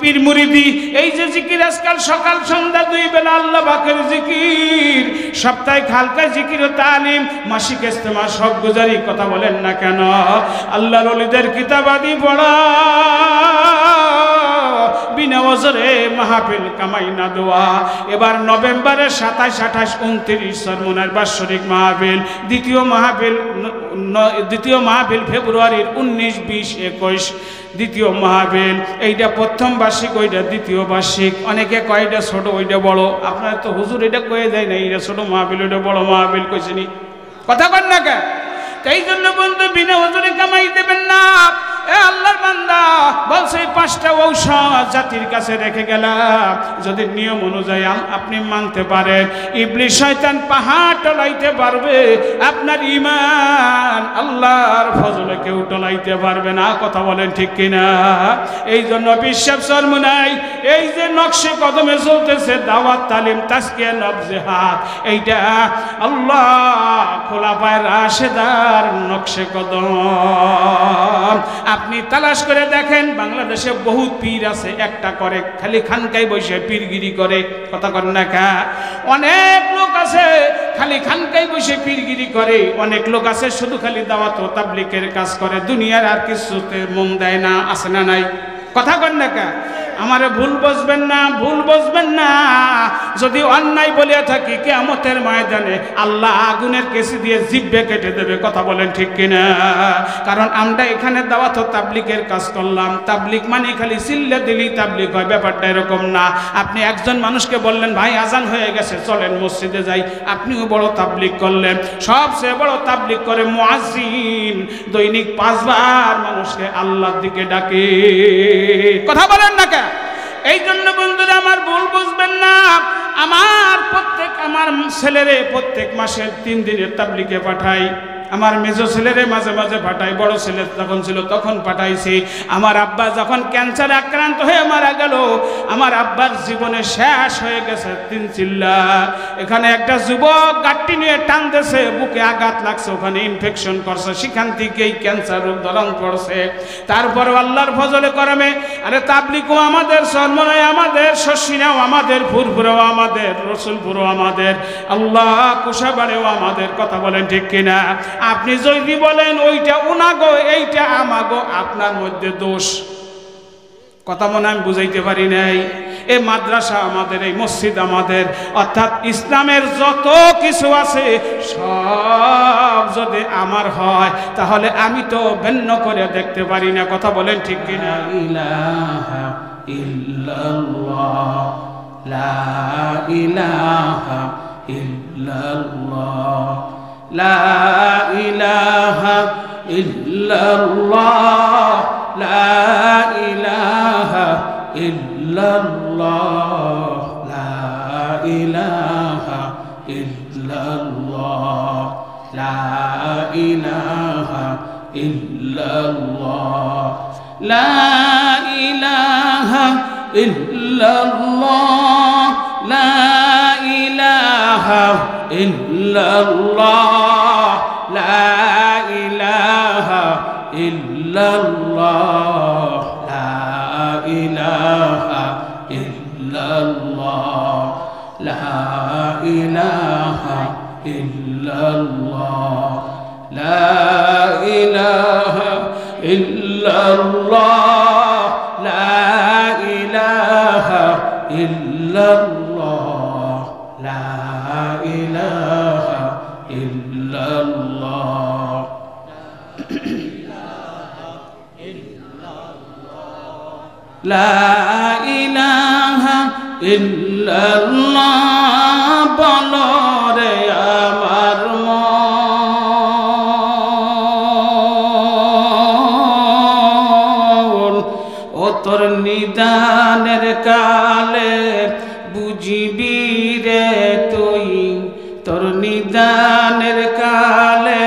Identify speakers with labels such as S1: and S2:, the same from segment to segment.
S1: পীর মুরিদি এই যে জিকির আজকাল সকাল সন্ধ্যা 2 বেলা আল্লাহ পাকের জিকির, সাপ্তাহিক হালকা জিকির ও তালিম, মাসিক ইজতেমা, সব গুজারি, কথা বলেন না কেন? আল্লাহর ওলিদের কিতাবাদি পড়া, বিনা ওজরে মাহফিল কামাই না দেওয়া। এবার নভেম্বরের 27, 28, 29 সরমুনার বাৎসরিক মাহফিল, দ্বিতীয় মাহফিল ফেব্রুয়ারির 19, 20, 21 দ্বিতীয় মাহফিল। এইটা প্রথম বার্ষিক, ওইটা দ্বিতীয় বার্ষিক। অনেকে কয় এটা ছোট ওইটা বড়, আপনারা তো হুজুর এটা কয়ে দেয় না, এটা ছোট মাহফিল ওইটা বড় মাহফিল কইছেনি, কথা কন না কে? এই জন্য বন্ধু বিনা হুজুরে কামাই দেবেন না। এ আল্লাহর বান্দা বলছে 5টা ঔষধ জাতির কাছে রেখে গেলাম, যদি নিয়ম অনুযায়ী আপনি মানতে পারেন, ইবলিস শয়তান পাহাড় টলাইতে পারবে, আপনার ঈমান আল্লাহর ফজলে কেউ টলাইতে পারবে না, কথা বলেন ঠিক কিনা? এই জন্য বিশ্বাস চরমুনাই এই যে নকশে কদমে চলতেছে দাওয়াত, তালিম, তাজকিয়া, নবজে হাত, এইটা আল্লাহ খোলাফায়ে রাশেদার নকশে কদম। আপনি তালাশ করে দেখেন, বাংলাদেশে বহুত পীর আছে, একটা করে খালি খানকায় বসে পীরগিরি করে, কথা কর না কা? অনেক লোক আছে খালি খানকায় বসে পীরগিরি করে, অনেক লোক আছে শুধু খালি দাওয়াত ও তাবলীগের কাজ করে, দুনিয়ার আর কিছুতে মন দেয় না, আছে না নাই? কথা কর না কা? আমারে ভুল বুঝবেন না, ভুল বুঝবেন না। যদি অন্যায় বলিয়া থাকি, কিয়ামতের ময়দানে আল্লাহ আগুনের কেসি দিয়ে জিহ্বা কেটে দেবে, কথা বলেন ঠিক কিনা? কারণ আমরা এখানে দাওয়াত ও তাবলীগের কাজ করলাম, তাবলীগ মানে খালি চিল্লে দিলেই তাবলীগ হয়, ব্যাপারটা এরকম না। আপনি একজন মানুষকে বললেন ভাই আজান হয়ে গেছে চলেন মসজিদে যাই, আপনিও বড় তাবলীগ করলেন। সবচেয়ে বড় তাবলীগ করে মুয়াজ্জিন, দৈনিক 5 বার মানুষকে আল্লাহর দিকে ডাকে, কথা বলেন না কেন? এই জন্য বন্ধুরা আমার ভুল বুঝবেন না। আমার ছেলেরে প্রত্যেক মাসে 3 দিনের তাবলীগে পাঠাই, আমার মেজো ছেলেরে মাঝে মাঝে পাঠাই, বড় ছেলে যখন ছিল তখন পাঠাইছি। আমার আব্বা যখন ক্যান্সারে আক্রান্ত হয়ে মারা গেল, আমার আব্বার জীবনে শেষ হয়ে গেছে 3 চিল্লা। এখানে একটা যুবক গাঁটটি নিয়ে টানতেছে, বুকে আঘাত লাগছে, ওখানে ইনফেকশন করছে, সেখান থেকেই ক্যান্সার রোগ ধরন পড়ছে। তারপরে আল্লাহর ফজলে করমে আরে তাবলীগও আমাদের, চরমনাই আমাদের, শশিনাও আমাদের, ফুরফুরাও আমাদের, রসুলপুরও আমাদের, আল্লাহ কুশাবাড়েও আমাদের, কথা বলেন ঠিক কিনা? আপনি যদি বলেন ওইটা উনাগো এইটা আমাগো, আপনার মধ্যে দোষ, কথা মনে আমি বুঝাইতে পারি নাই। এই মাদ্রাসা আমাদের, এই মসজিদ আমাদের, অর্থাৎ ইসলামের যত কিছু আছে সব যদি আমার হয় তাহলে আমি তো ভিন্ন করে দেখতে পারি না, কথা বলেন ঠিক কিনা? ইলাহা ইল্লাল্লাহ, লা ইলাহা ইল্লাল্লাহ, লা ইলাহা ইল্লাল্লাহ, লা ইলাহা ইল্লাল্লাহ, লা ইলাহা ইল্লাল্লাহ, লা ইলাহা ইল্লাল্লাহ, লা ইলাহা ইল্লাল্লাহ, লা ইলাহা ইল্লাল্লাহ, লা ইলাহা ইল্লাল্লাহ, লা ইলাহা ইল্লাল্লাহ, লা ইলাহা ইল্লাল্লাহ, লা ইলাহা ইল্লাল্লাহ, লা ইলাহা ইল্লাল্লাহ, লা ইলাহা ইল্লাল্লাহ, লা ইলাহা ইল্লাল্লাহ। বলো রে আমার মন, ও তোর নিদানের কালে বুঝিবি রে তুই, তোর নিদানের কালে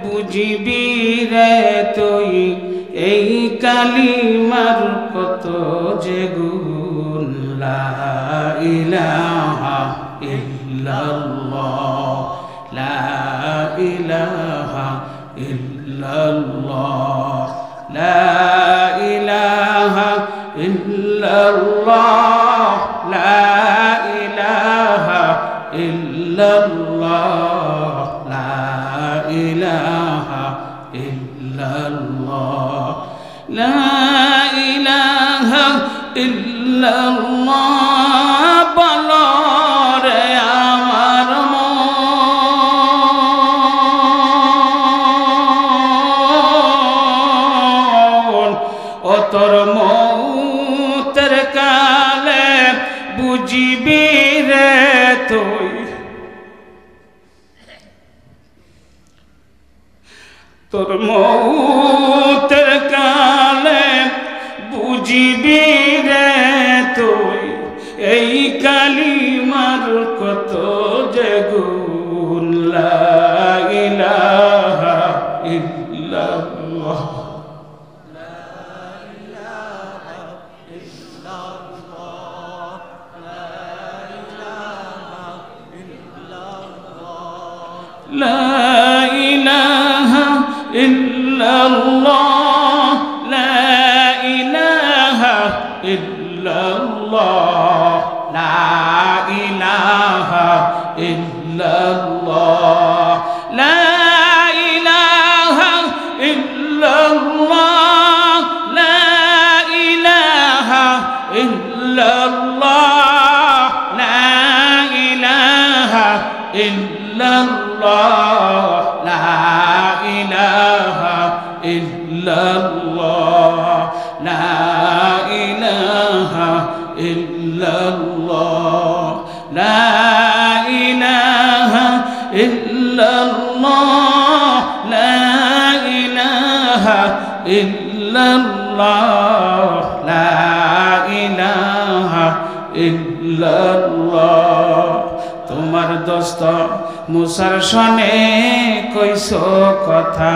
S1: বুঝিবি রে তুই, এই কালিমার কত যে গুণ, লা ইলাহা ইল্লাল্লাহ, লা ইলাহা ইল্লাল্লাহ, লা ইলাহা ইল্লাল্লাহ। ইল্লাল্লাহ লা ইলাহা ইল্লাল্লাহ লা ইলাহা ইল্লাল্লাহ লা ইলাহা ইল্লাল্লাহ বলো রে আমার মন ও তোর মৌতের কালে বুঝিবি রে তুই তোর মৌতের কালে বুঝিবি রে তুই এই কালিমার কত যে গুণ লা ইলাহা ইল্লাল্লাহ لا إله إلا الله لا إله إلا الله لا إله إلا الله لا إله إلا الله لا إله إلا الله لا إله إلا الله لا إله إلا الله لا إله إلا الله لا إله إلا الله لا إله إلا الله لا إله إلا الله তোমার দোস্ত মুসার সনে কইস কথা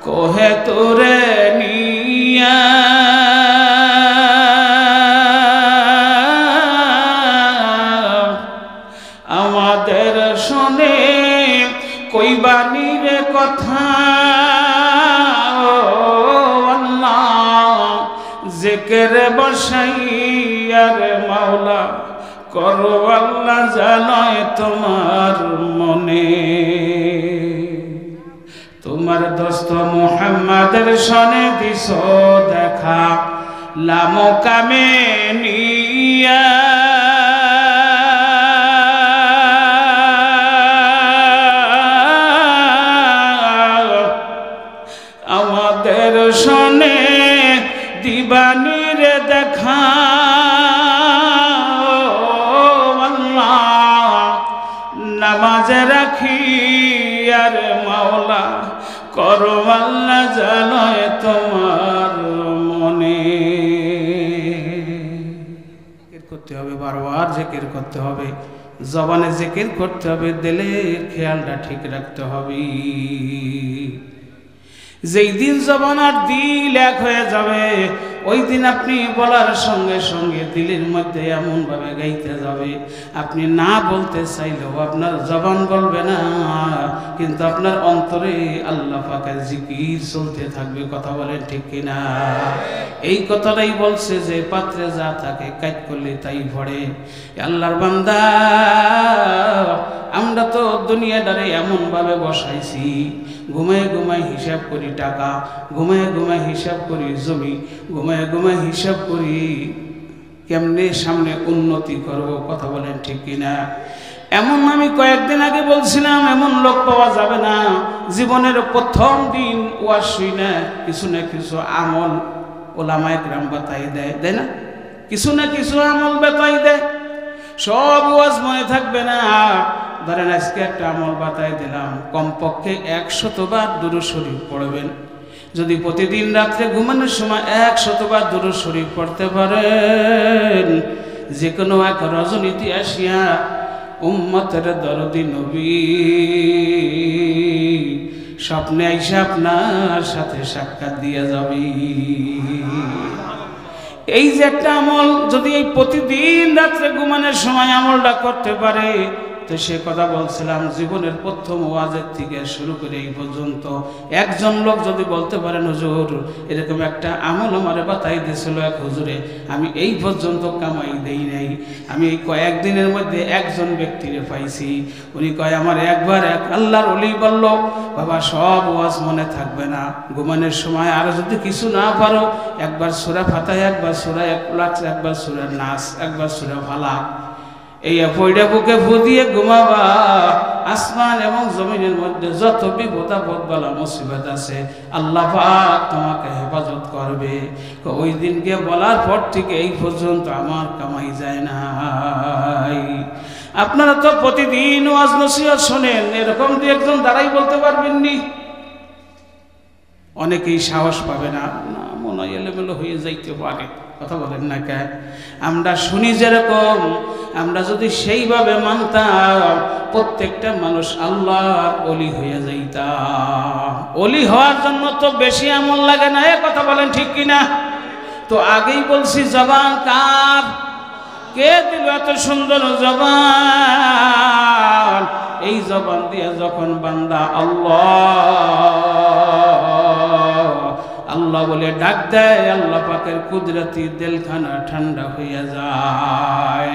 S1: কোহে তোরে নিয়া আমাদের সনে কইবানি রে কথা আল্লাহ জিকির বসাইয়ার মাওলা করো আল্লাহ জানায় তোমার মনে তোমার দোস্ত মুহাম্মাদের সনে দিস দেখা লামকামে নিয়া আমাদের সনে দিবানির দেখা নামাজে রাখি আর মাওলা করো আল্লাহ জানায় তোমার মনে জিকির করতে হবে বারবার জিকির করতে হবে জবানে জিকির করতে হবে দিলের খেয়ালটা ঠিক রাখতে হবে যেই দিন জবান আর দিল এক হয়ে যাবে ওই দিন আপনি বলার সঙ্গে সঙ্গে দিলের মধ্যে এমন ভাবে গাইতে যাবে আপনি না বলতে চাইলেও আপনার জবান বলবে না কিন্তু আপনার অন্তরে আল্লাহ পাকের জিকির চলতে থাকবে কথা বলেন ঠিক কিনা এই কথাটাই বলছে যে পাত্রে যা থাকে কাজ করলে তাই ভরে আল্লাহর বান্দা আমরা তো দুনিয়াটারে এমন ভাবে বসাইছি ঘুমায় ঘুমায় হিসাব করি টাকা ঘুমায় ঘুমায় হিসাব করি জমি ঘুমায় ঘুমায় হিসাব করি কেমনে সামনে উন্নতি করব কথা বলেন ঠিক কিনা এমন আমি কয়েকদিন আগে বলছিলাম এমন লোক পাওয়া যাবে না জীবনের প্রথম দিন ওয়াজ শুই না কিছু আমল ওলামায়ে কেরাম বাতাই দেয় তাই না কিছু আমল বাতাই দেয় সব ওয়াজ মনে থাকবে না ধরেন আজকে একটা আমল বাতাই দিলাম কমপক্ষে 100 বার দুরূদ শরীফ পড়বেন যদি প্রতিদিন রাতে ঘুমানোর সময় 100 বার দুরূদ শরীফ পড়তে পারেন যে কোনো এক রজনীতি আসিয়া উম্মতের দরদি নবী স্বপ্নে আইসা আপনার সাথে সাক্ষাৎ দিয়ে যাবে এই যে একটা আমল যদি এই প্রতিদিন রাতে ঘুমানোর সময় আমলটা করতে পারে তো সে কথা বলছিলাম, জীবনের প্রথম ওয়াজের থেকে শুরু করে এই পর্যন্ত একজন লোক যদি বলতে পারেন হুজুর এরকম একটা আমল আমারে বাতাই দিয়েছিল এক হুজুরে, আমি এই পর্যন্ত কামাই দেই নাই। আমি এই কয়েকদিনের মধ্যে একজন ব্যক্তিরে পাইছি, উনি কয় আমার একবার এক আল্লাহর ওলি বলল, বাবা সব ওয়াজ মনে থাকবে না, ঘুমানোর সময় আর যদি কিছু না পারো একবার সূরা ফাতিহা, একবার সূরা ইখলাস, একবার সূরা নাস, একবার সূরা ফালাক, এই পয়ডা বুকে ফু দিয়ে ঘুমাবা। আসমান এবং জমিনের মধ্যে যত বিপদ আপদ বালা মুসিবত আছে আল্লাহ পাক তোমাকে হেফাজত করবে। ওই দিনকে বলার পর থেকে এই পর্যন্ত আমার কামাই যায় নাই। আপনারা তো প্রতিদিন ওয়াজ নসিহত শোনেন, এরকম দু একজন দ্বারাই বলতে পারবেননি? অনেকেই সাহস পাবে না, না মনে হয় এলোমেলো হয়ে যাইতে পারে, কথা বলেন না কে? আমরা শুনি যেরকম, আমরা যদি সেইভাবে মানতাম প্রত্যেকটা মানুষ আল্লাহর ওলি হয়ে যাইতাম। ওলি হওয়ার জন্য তো বেশি আমল লাগে না, কথা বলেন ঠিক কিনা? তো আগেই বলছি জবান কার? কে দিল এত সুন্দর জবান? এই জবান দিয়ে যখন বান্দা আল্লাহ বলে ডাক দেয়, আল্লাহ পাকের কুদরতি দিলখানা ঠান্ডা হইয়া যায়।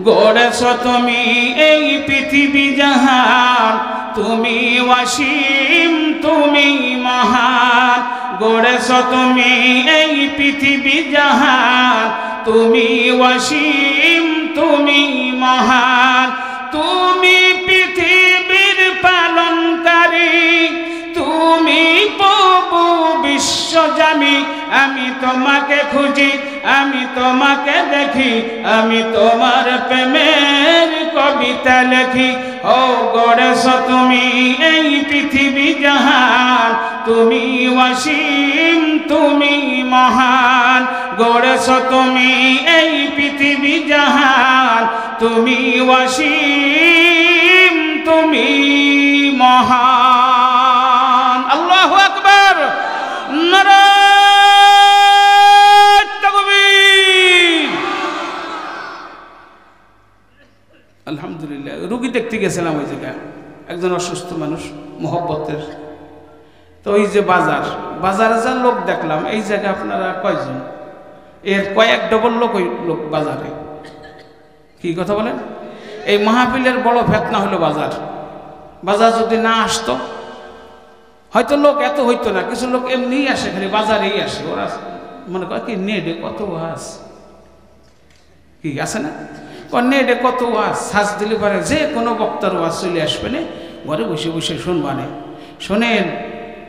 S1: গড়েছ তুমি এই পৃথিবী জাহান, তুমি ওয়াসিম তুমি মহান। গড়েছ তুমি এই পৃথিবী জাহান, তুমি ওয়াসিম তুমি মহান। তুমি পৃথিবীর পালনকারী, তুমি প্রভু বিশ্বজামি। আমি তোমাকে খুঁজি, আমি তোমাকে দেখি, আমি তোমার প্রেমের কবিতা লেখি। ও গড়েছ তুমি এই পৃথিবী জাহান, তুমি ওয়াসিম তুমি মহান। গড়েছ তুমি এই পৃথিবী জাহান, তুমি ওয়াসিম তুমি মহান। আল্লাহু আকবার, নারায়ে তাকবীর। আলহামদুলিল্লাহ। রুগী দেখতে গেছিলাম ওই জায়গায়, একজন অসুস্থ মানুষ মোহব্বতের। তো ওই যে বাজারে যা লোক দেখলাম, এই জায়গায় আপনারা কয়জন? এর কয়েক ডবল লোক বাজারে। কি কথা বলেন? এই মাহফিলের বড় ফেতনা হলো বাজার যদি না আসতো হয়তো লোক এত হইতো না। কিছু লোক এমনিই আসে, খালি বাজারেই আসে। ওরা মনে করে কি নেটে কত ওয়াজ, কি আছে না নেটে কত ওয়াজ, সাজ দিলে পারে যে কোনো বক্তার ওয়াজ চলে আসবে না, ঘরে বসে বসে শুনবানে। শোনেন,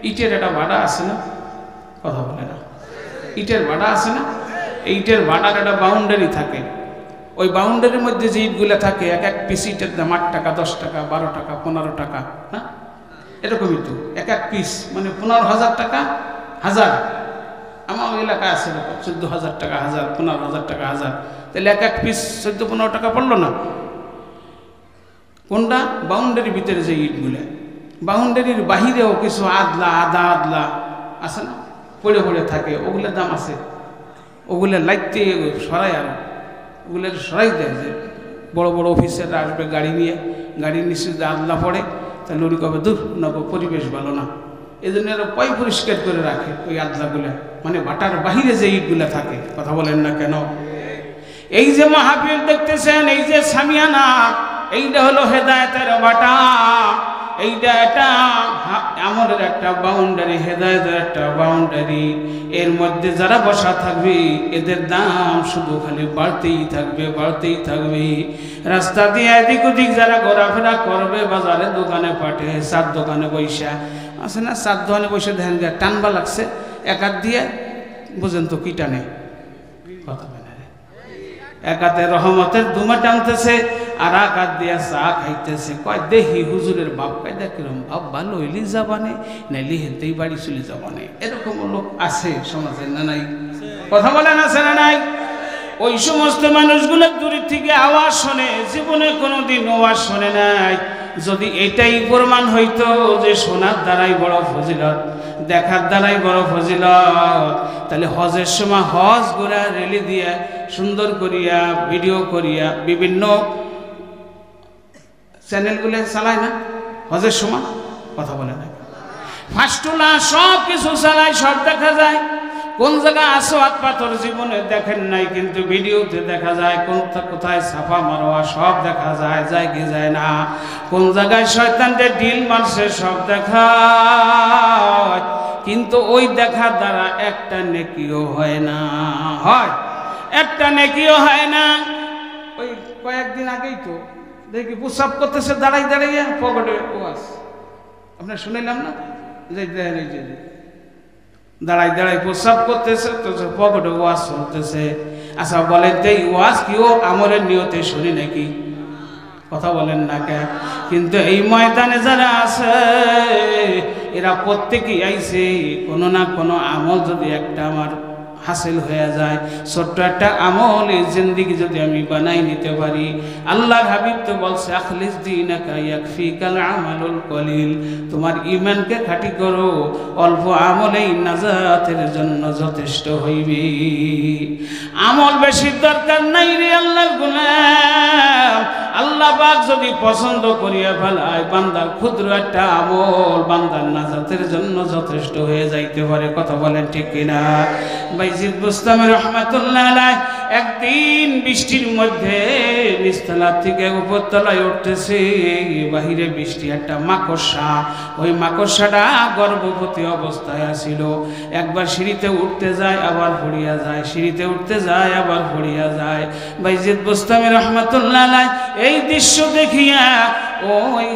S1: ইটের একটা ভাড়া আছে না? কথা বলে না? ইটের ভাড়া আছে না? এই ইটের ভাড়ার একটা বাউন্ডারি থাকে। ওই বাউন্ডারির মধ্যে যে ইটগুলো থাকে, এক এক পিস ইটের দাম 8 টাকা, 10 টাকা, 12 টাকা, 15 টাকা, হ্যাঁ এরকমই তো। এক এক পিস মানে 15,000 টাকা হাজার। আমার এলাকায় আছে 14,000 টাকা হাজার, 15,000 টাকা হাজার। তাহলে এক এক পিস 14-15 টাকা পড়লো না? কোনটা? বাউন্ডারির ভিতরে যে ইটগুলো। বাউন্ডারির বাহিরেও কিছু আদলা আছে না, পড়ে থাকে, ওগুলোর দাম আছে। ওগুলো লাইতে সরাই, আর ওগুলো সরাই দেয়। যে বড় বড় অফিসাররা আসবে গাড়ি নিয়ে, গাড়ির নিচে যে আদলা পড়ে, তাহলে ওরি কবে দূর না, পরিবেশ ভালো না। এই জন্য এরা পয় পরিষ্কার করে রাখে ওই আদলাগুলো, মানে বাটার বাহিরে যে ইটগুলো থাকে। কথা বলেন না কেন? এই যে মাহফিল দেখতেছেন, এই যে সামিয়ানা, এইটা হলো হেদায়েতের বাটা। এইটা একটা আমাদের একটা বাউন্ডারি, হেদায়েতের একটা বাউন্ডারি। এর মধ্যে যারা বসা থাকবে এদের দাম শুধু খালি বাড়তেই থাকবে। রাস্তা দিয়ে এদিক ওদিক যারা ঘোরাফেরা করবে, বাজারে দোকানে পাঠে, চার দোকানে বৈশা আছে না, চার দোকানে বসে দেখেন টানবা লাগছে, এক হাত দিয়ে বুঝেন তো কি টানে? কথা বলে এক হাতে রহমতের দুমা টানতেছে, আর এক হাত দিয়ে চা খাইতেছে। কয় দেখি হুজুরের বাপ কায়দা কিরম, বাপ ভালো হইলি যাবানে, নাইলি হেঁটেই বাড়ি চলে যাবানে। এরকম লোক আছে সমাজে না নাই? কথা বলেন আছে না নাই? ওই সমস্ত মানুষগুলো দূরের থেকে আওয়াজ শোনে, জীবনে কোনোদিন আওয়াজ শোনে নাই। যদি এটাই প্রমাণ হইতো যে শোনার দ্বারাই বড় ফজিলত, দেখার দ্বারাই বড় ফজিলত, তাহলে হজের সময় হজ ঘোরা রেলি দিয়া সুন্দর করিয়া ভিডিও করিয়া বিভিন্ন চ্যানেলগুলো চালায় না হজের সময়, কথা বলে না, ফাস্টুলা সব কিছু চালায়, সব দেখা যায়। কোন জায়গায় আসোয়াত পাথর জীবনে দেখেন নাই, কিন্তু ভিডিওতে দেখা যায়। কোথায় সাফা মারোয়া সব দেখা যায়, যায় কি যায় না। কোন জায়গায় শয়তানদের ঢিল মারছে সব দেখা, কিন্তু ওই দেখার দ্বারা একটা নেকিও হয় না, হয় একটা নেকিও হয় না। ওই কয়েকদিন আগেই তো দেখি প্রসাব করতেছে দাঁড়াই দাঁড়াইয়া পকেটে ওয়াজ, আপনার শুনিলাম না, যে দাঁড়াই দাঁড়াই প্রসাব করতেছে তো পকেটে ওয়াজ চলতেছে। আচ্ছা বলেন তো এই ওয়াজ কি ও আমলের নিয়তে শুনি নাকি, কথা বলেন না কে? কিন্তু এই ময়দানে যারা আছে এরা প্রত্যেকেই আইছে কোনো না কোনো আমল যদি একটা আমার হাসিল হয়ে যায়, ছোট্ট একটা আমল এই জিন্দেগি যদি আমি বানাই নিতে পারি। আল্লাহর হাবিব তো বলছে আখলিস দীনাকা ইয়াকফিকাল আমালুল কলিল, তোমার ঈমানকে খাঁটি করো, অল্প আমলেই নাজাতের জন্য যথেষ্ট হইবে। আমল বেশি দরকার নাই রে আল্লাহর গোলাম। আল্লাহ পাক যদি পছন্দ করিয়া ফেলায়, বান্দার ক্ষুদ্র একটা আমল বান্দার নাজাতের জন্য যথেষ্ট হয়ে যাইতে পারে, কথা বলেন ঠিক কিনা? বাইজিদ বুস্তামি রহমাতুল্লাহ আলাইহি একদিন বৃষ্টির মধ্যে নিচতলা থেকে উপরতলায় উঠতেছে, বাহিরে বৃষ্টি, একটা মাকড়সা, ওই মাকড়সাটা গর্ভবতী অবস্থায় আছিল। একবার সিঁড়িতে উঠতে যায় আবার পড়িয়া যায়, সিঁড়িতে উঠতে যায় আবার পড়িয়া যায়। বাইজিদ বুস্তামি রহমাতুল্লাহ আলাইহি এই দৃশ্য দেখিয়া ওই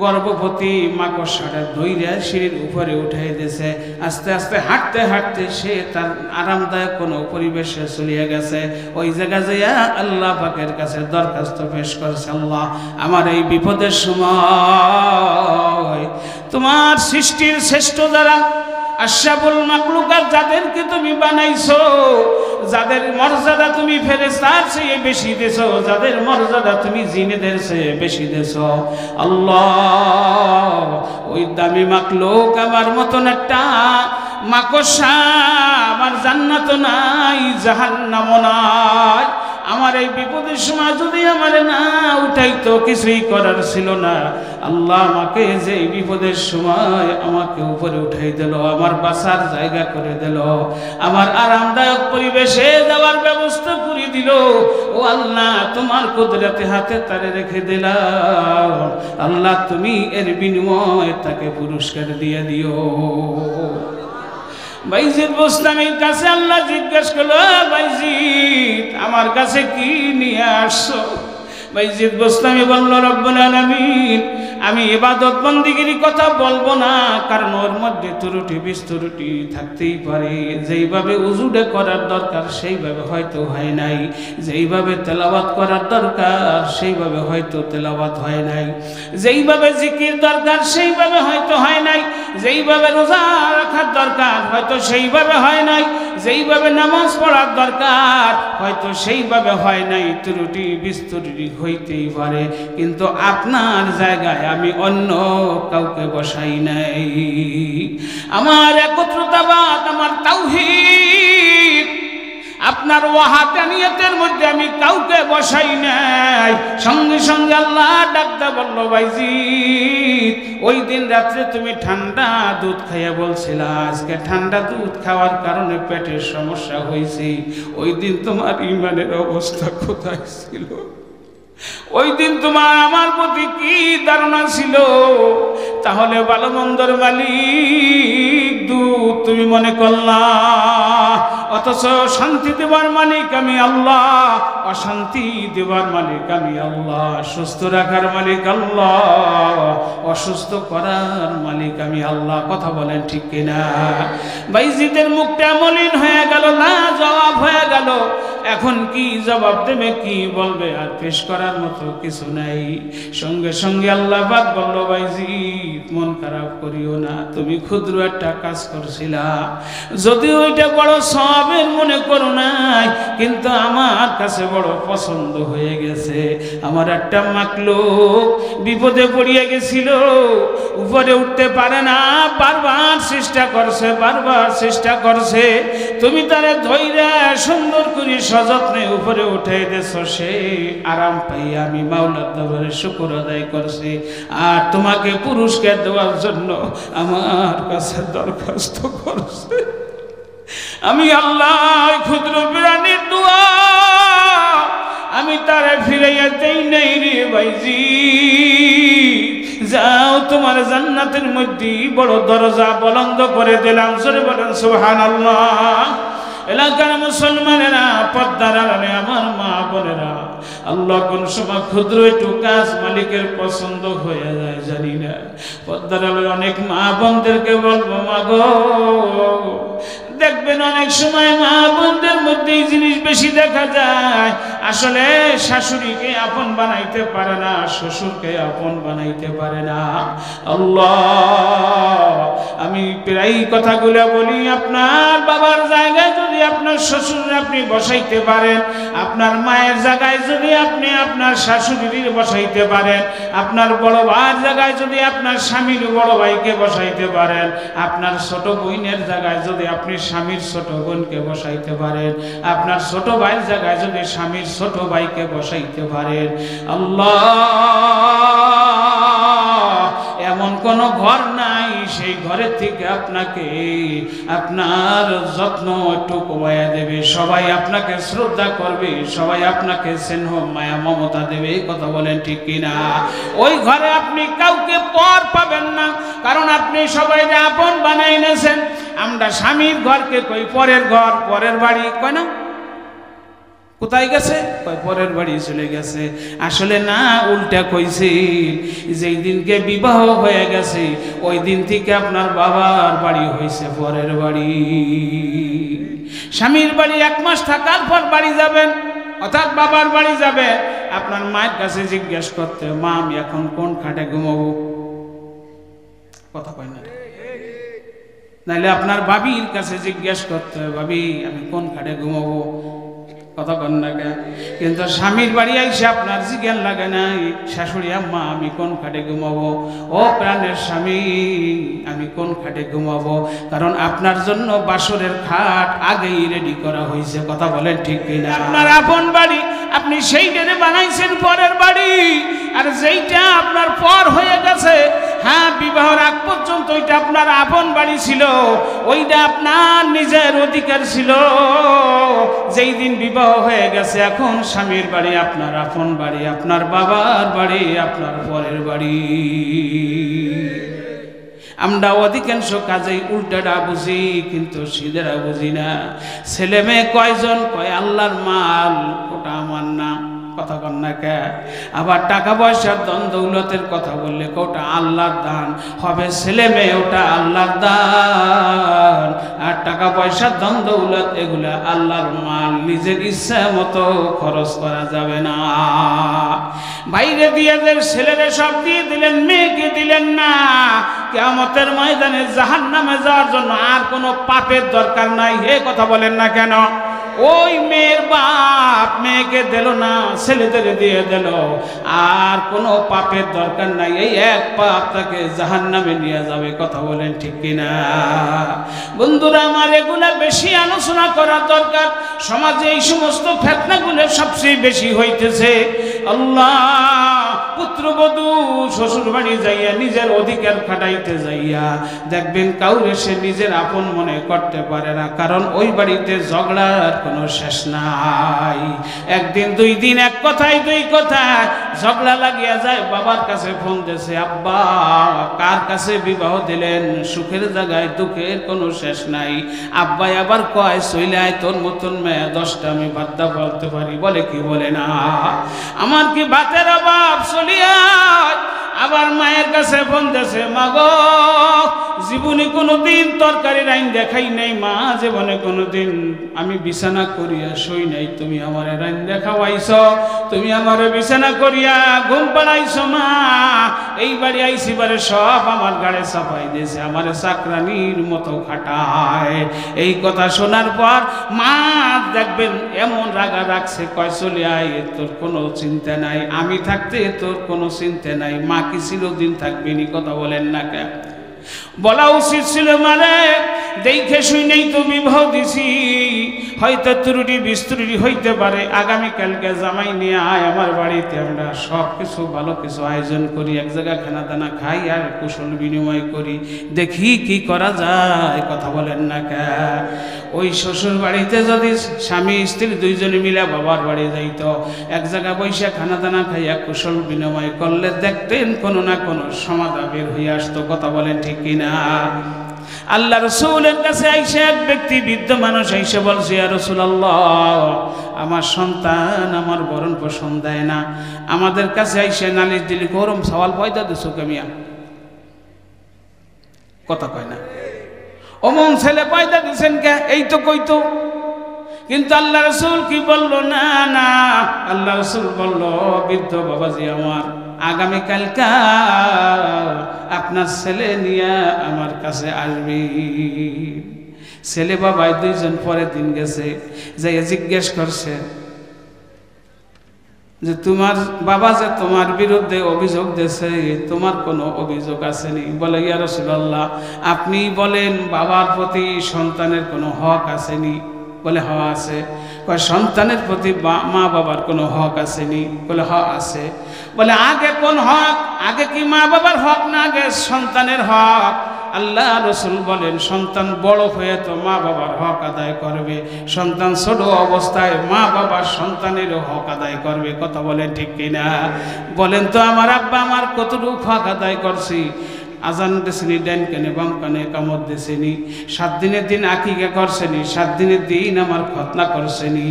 S1: গর্ভবতী মাকড়সাটা দইরা সিঁড়ির উপরে উঠাই দিয়েছে। আস্তে আস্তে হাঁটতে হাঁটতে সে তার আরামদায়ক কোনো পরিবেশে চলিয়া গেছে। ওই জায়গা যাইয়া আল্লাহ পাকের কাছে দরখাস্ত পেশ করছে, আল্লাহ আমার এই বিপদের সময় তোমার সৃষ্টির শ্রেষ্ঠ দ্বারা আশরাফুল মাখলুকাত যাদেরকে তুমি বানাইছো, যাদের মর্যাদা তুমি ফেরেশতার চেয়ে বেশি দেছো, যাদের মর্যাদা তুমি জিনেদের চেয়ে বেশি দেছো, আল্লাহ ওই দামি মাখলুক আমার মতন একটা মাকড়সা আমার জান্নাতও নাই জাহান্নামও নাই। আমার এই বিপদের সময় যদি আমার না উঠাইতো, কিছুই করার ছিল না। আল্লাহ আমাকে যে এই বিপদের সময় আমাকে উপরে উঠাই দিল, আমার বাসার জায়গা করে দিল, আমার আরামদায়ক পরিবেশে দেওয়ার ব্যবস্থা করে দিল। ও আল্লাহ তোমার কুদরতে হাতে তারে রেখে দিলাম, আল্লাহ তুমি এর বিনিময়ে তাকে পুরস্কার দিয়ে দিও। বাইজিদ বুস্তামির কাছে আল্লাহ জিজ্ঞেস করলো, বাইজিদ আমার কাছে কি নিয়ে আসছো? বাইজিদ বুস্তামি বলল, রব্বুল আলামিন আমি ইবাদত বন্দেগীর কথা বলবো না, কারণ ওর মধ্যে ত্রুটি বিস্ত্রুটি থাকতেই পারে। যেইভাবে উজুডে করার দরকার সেইভাবে হয়তো হয় নাই, যেইভাবে তেলাওয়াত করার দরকার সেইভাবে হয়তো তেলাওয়াত হয় নাই, যেইভাবে জিকির দরকার সেইভাবে হয়তো হয় নাই, যেইভাবে রোজা রাখার দরকার হয়তো সেইভাবে হয় নাই, যেইভাবে নামাজ পড়ার দরকার হয়তো সেইভাবে হয় নাই। ত্রুটি বিস্ত্রুটি হইতেই পারে, কিন্তু আপনার জায়গায় আমি অন্য কাউকে বসাই নাই। আমার একত্রতাবাদ, আমার তাওহীদ, আপনার ওয়াহাদানিয়তের মধ্যে আমি কাউকে বসাই নাই। সঙ্গে সঙ্গে আল্লাহ ডাকতে বলল, বাইজিদ ওই দিন রাত্রে তুমি ঠান্ডা দুধ খাইয়া বলছিলা, আজকে ঠান্ডা দুধ খাওয়ার কারণে পেটের সমস্যা হয়েছে। ওই দিন তোমার ঈমানের অবস্থা কোথায় ছিল? ওই দিন তোমার আমার প্রতি কি ধারণা ছিল? তাহলে ভালো মন্দর মালিক দুধ তুমি মনে করলা, অথচ শান্তি দেবার মালিক আমি আল্লাহ, অশান্তি দেবার মালিক আমি আল্লাহ, সুস্থ রাখার মালিক আল্লাহ, অসুস্থ করার মালিক আমি আল্লাহ। কথা বলেন ঠিক কিনা? বাইজিদের মুখটা মলিন হয়ে গেল, না জবাব হয়ে গেল। এখন কি জবাব দেবে, কি বলবে? আর পেশ করার মতো কিছু নাই। সঙ্গে সঙ্গে আল্লাহ পাক বলল, বাইজিদ মন খারাপ করিও না, তুমি ক্ষুদ্র একটা কাজ করছিলা, যদিও ওইটা বড় সওয়াবের মনে করো নাই, কিন্তু আমার কাছে বড় বড় পছন্দ হয়ে গেছে। আমার একটা মাকলুক বিপদে পড়িয়ে গেছিল, উপরে উঠতে পারে না, বারবার চেষ্টা করছে, বারবার চেষ্টা করছে। তুমি তারে ধইরা সুন্দর করে সযত্নে উপরে উঠে দিয়েছ, সে আরাম পাই আমি মাওলার দরবারে শুকর আদায় করছি। আর তোমাকে পুরস্কার দেওয়ার জন্য আমার কাছে দরখাস্ত করছে। আমি আল্লাহ ক্ষুদ্র প্রাণীর দোয়া আমি তারে ফিরাইয়া দেই নাই রে ভাইজি। যাও, তোমার জান্নাতের মধ্যে বড় দরজা বলন্দ করে দিলাম। সরে বলেন সুবহানাল্লাহ। এলাকার মুসলমানেরা, পর্দার আড়ালে আমার মা বোনেরা, আল্লাহ কোন সময় ক্ষুদ্র একটু কাজ মালিকের পছন্দ হয়ে যায় জানি না। পর্দার আড়ালে অনেক মা বোনদেরকে বলবো, মা গো, দেখবেন অনেক সময় মা বোনদের মধ্যে এই জিনিস বেশি দেখা যায়, আসলে শাশুড়িকে আপন বানাইতে পারে না, শ্বশুরকে আপন বানাইতে পারে না। আল্লাহ, আমি প্রায় কথাগুলো বলি, আপনার বাবার জায়গায় যদি আপনার শ্বশুর আপনি বসাইতে পারেন, আপনার মায়ের জায়গায় যদি আপনি আপনার শাশুড়ির বসাইতে পারেন, আপনার বড় ভাইয়ের জায়গায় যদি আপনার স্বামীর বড় ভাইকে বসাইতে পারেন, আপনার ছোট বোনের জায়গায় যদি আপনি স্বামীর ছোট বোনকে বসাইতে পারেন, আপনার ছোট ভাইয়ের জায়গায় যদি স্বামীর ছোট ভাইকে বসাইতে পারেন, আল্লাহ, এমন কোন ঘর নাই সেই ঘরের থেকে আপনাকে আপনার যত্ন একটু কমাইয়া দেবে, সবাই আপনাকে শ্রদ্ধা করবে, সবাই আপনাকে স্নেহ মায়া মমতা দেবে। কথা বলেন ঠিক কিনা? ওই ঘরে আপনি কাউকে পর পাবেন না, কারণ আপনি সবাই আপন বানাই নিয়েছেন। আমরা স্বামীর ঘরকে কই পরের ঘর, পরের বাড়ি কয় না। কোথায় গেছে? পরের বাড়ি চলে গেছে। আসলে না, উল্টা কইছে, যেই দিনকে বিবাহ হয়ে গেছে ওই দিন থেকে আপনার বাবার বাড়ি হয়েছে পরের বাড়ি। স্বামীর বাড়ি 1 মাস থাকার পর বাড়ি যাবেন, অর্থাৎ বাবার বাড়ি যাবেন, আপনার মায়ের কাছে জিজ্ঞেস করতে, মা আমি এখন কোন খাটে ঘুমাবো? কথা কয় না। নাইলে আপনার ভাবির কাছে জিজ্ঞেস করতে, ভাবি আমি কোন খাটে ঘুমাবো? কথা কন না কেন? কিন্তু স্বামীর বাড়ি আইসে আপনার জিজ্ঞান লাগে নাই, শাশুড়ি আম্মা আমি কোন খাটে ঘুমাবো? ও প্রাণের স্বামী, আমি কোন খাটে ঘুমাবো? কারণ আপনার জন্য বাসরের খাট আগেই রেডি করা হয়েছে। কথা বলেন ঠিক কিনা? আপনার আপন বাড়ি আপনি সেইটারে বানাইছেন পরের বাড়ি, আর যেইটা আপনার পর হয়ে গেছে, হ্যাঁ, বিবাহের আগ পর্যন্ত ওইটা আপনার আপন বাড়ি ছিল, ওইটা আপনার নিজের অধিকার ছিল। যেই দিন বিবাহ হয়ে গেছে এখন স্বামীর বাড়ি আপনার আপন বাড়ি, আপনার বাবার বাড়ি আপনার পরের বাড়ি। আমরা অধিকাংশ কাজেই উল্টাটা বুঝি, কিন্তু সিধেরা বুঝি না। ছেলে মেয়ে কয়জন? কয় আল্লাহর মাল, ওটা আমার না। কথা কন না কে? আবার টাকা পয়সার ধন দৌলতের কথা বললে ওটা আল্লাহর দান হবে। ছেলে মেয়ে ওটা আল্লাহর দান, আর টাকা পয়সার ধন দৌলত এগুলা আল্লাহর মাল, নিজের ইচ্ছা মতো খরচ করা যাবে না। বাইরে দিয়ে দেন, ছেলেরে সব দিয়ে দিলেন, মেয়েকে দিলেন না। কিয়ামতের ময়দানে জাহান্নামে যাওয়ার জন্য আর কোনো পাপের দরকার নাই। এ কথা বলেন না কেন? ওই মেয়ের বাপ মেয়েকে দিল না, ছেলেদের দিয়ে দিল, আর কোনো পাপের দরকার নাই। এই এক পাপ তাকে জাহান্নামে নিয়ে যাবে। কথা বলেন ঠিক কিনা? বন্ধুরা আমার, এগুলা বেশি আলোচনা করার দরকার। সমাজে এই সমস্ত ফিতনাগুলো সবচেয়ে বেশি হইতেছে। আল্লাহ, পুত্রবধূ শ্বশুর বাড়ি যাইয়া নিজের অধিকার খাটাইতে যাইয়া দেখবেন কাউরে সে নিজের আপন মনে করতে পারে না, কারণ ওই বাড়িতে ঝগড়ার কোনো শেষ নাই। একদিন 2 দিন এক কথায় 2 কথায় ঝগড়া লাগিয়া যায়। বাবার কাছে ফোন দিয়েছে, আব্বা কার কাছে বিবাহ দিলেন? সুখের জায়গায় দুঃখের কোনো শেষ নাই। আব্বাই আবার কয়, চইলাই তোর মতন মেয়ে 10টা আমি বাদ্যা বলতে পারি। বলে কি বলে না? আমার কি ভাতের অভাব? চলিয়া আবার মায়ের কাছে ফোন দিয়েছে, মা গো জীবনে কোনোদিন তরকারি রাইন দেখাই নাই, মা জীবনে কোনোদিন আমি বিছানা করিয়া শুই নাই, তুমি আমারে রাইন দেখাওয়াইছ, তুমি আমারে বিছানা করিয়া ঘুম পাড়াইছো। মা এই বাড়ি আইসি বারে সব আমার গাড়ে চাপাই দিয়েছে, আমারে চাকরানির মতো খাটায়। এই কথা শোনার পর মা দেখবেন এমন রাগা রাখছে, কয় চলে আয়, তোর কোনো চিন্তা নাই, আমি থাকতে তোর কোনো চিন্তা নাই। মা কি চিরদিন থাকবে নি? কথা বলেন না কেন? বলা উচিত ছিল মানে দেখে শুই নেই তো বিবাহ দিছি, হয়তো ত্রুটি বিস্ত্রুটি হইতে পারে, আগামীকালকে জামাই নিয়ে আয় আমার বাড়িতে, আমরা সব কিছু ভালো কিছু আয়োজন করি, এক জায়গায় খানা দানা খাই আর কুশল বিনিময় করি, দেখি কি করা যায়। কথা বলেন না কে? ওই শ্বশুর বাড়িতে যদি স্বামী স্ত্রী দুইজনে মিলে বাবার বাড়ি যাইতো, এক জায়গায় বৈশা খানা দানা খাইয়া কুশল বিনিময় করলে দেখতেন কোনো না কোনো সমাধান বের হয়ে আসতো। কথা বলেন ঠিক কিনা? আল্লাহ রাসূলের কাছে আইসা এক ব্যক্তি বৃদ্ধ মানুষ আইসা বলছে, ইয়া রাসূলুল্লাহ, আমার সন্তান আমার ভরণ পোষণ দেয় না, আমাদের কাছে আইসা নালিশ দিলি, গরম সওয়াল পয়দা দিছো কেমিয়া? কথা কয় না? অমন ছেলে পয়দা দিছেন কে? এই তো কইতো। কিন্তু আল্লাহ রাসূল কি বলল? না না, আল্লাহ রাসূল বলল, বৃদ্ধ বাবাজি আমার, আগামীকালকা আপনার ছেলে নিয়ে আমার কাছে আসবি। ছেলে বাবাই দুইজন পরের দিন গেছে, যাই জিজ্ঞেস করছে যে তোমার বাবা যে তোমার বিরুদ্ধে অভিযোগ দিয়েছে, তোমার কোনো অভিযোগ আসেনি? বলে, ইয়া রাসূলুল্লাহ, আপনি বলেন বাবার প্রতি সন্তানের কোনো হক আসেনি? বলে, হ আছে। কয়, সন্তানের প্রতি মা বাবার কোনো হক আসেনি? বলে, হ আছে। বলে, আগে কোন হক? আগে কি মা বাবার হক না আগে সন্তানের হক? আল্লাহ রাসূল বলেন, সন্তান বড় হয়ে তো মা বাবার হক আদায় করবে, সন্তান ছোট অবস্থায় মা বাবার সন্তানেরও হক আদায় করবে। কথা বলেন ঠিক কিনা? বলেন তো আমার আব্বা আমার কতটুকু হক আদায় করছি? আজান দেশেনি, ডাইন কানে বাম কানে কামড় দেশেনি, 7 দিনের দিন আকিকা করছেনি, 7 দিনের দিন আমার খতনা করছেনি,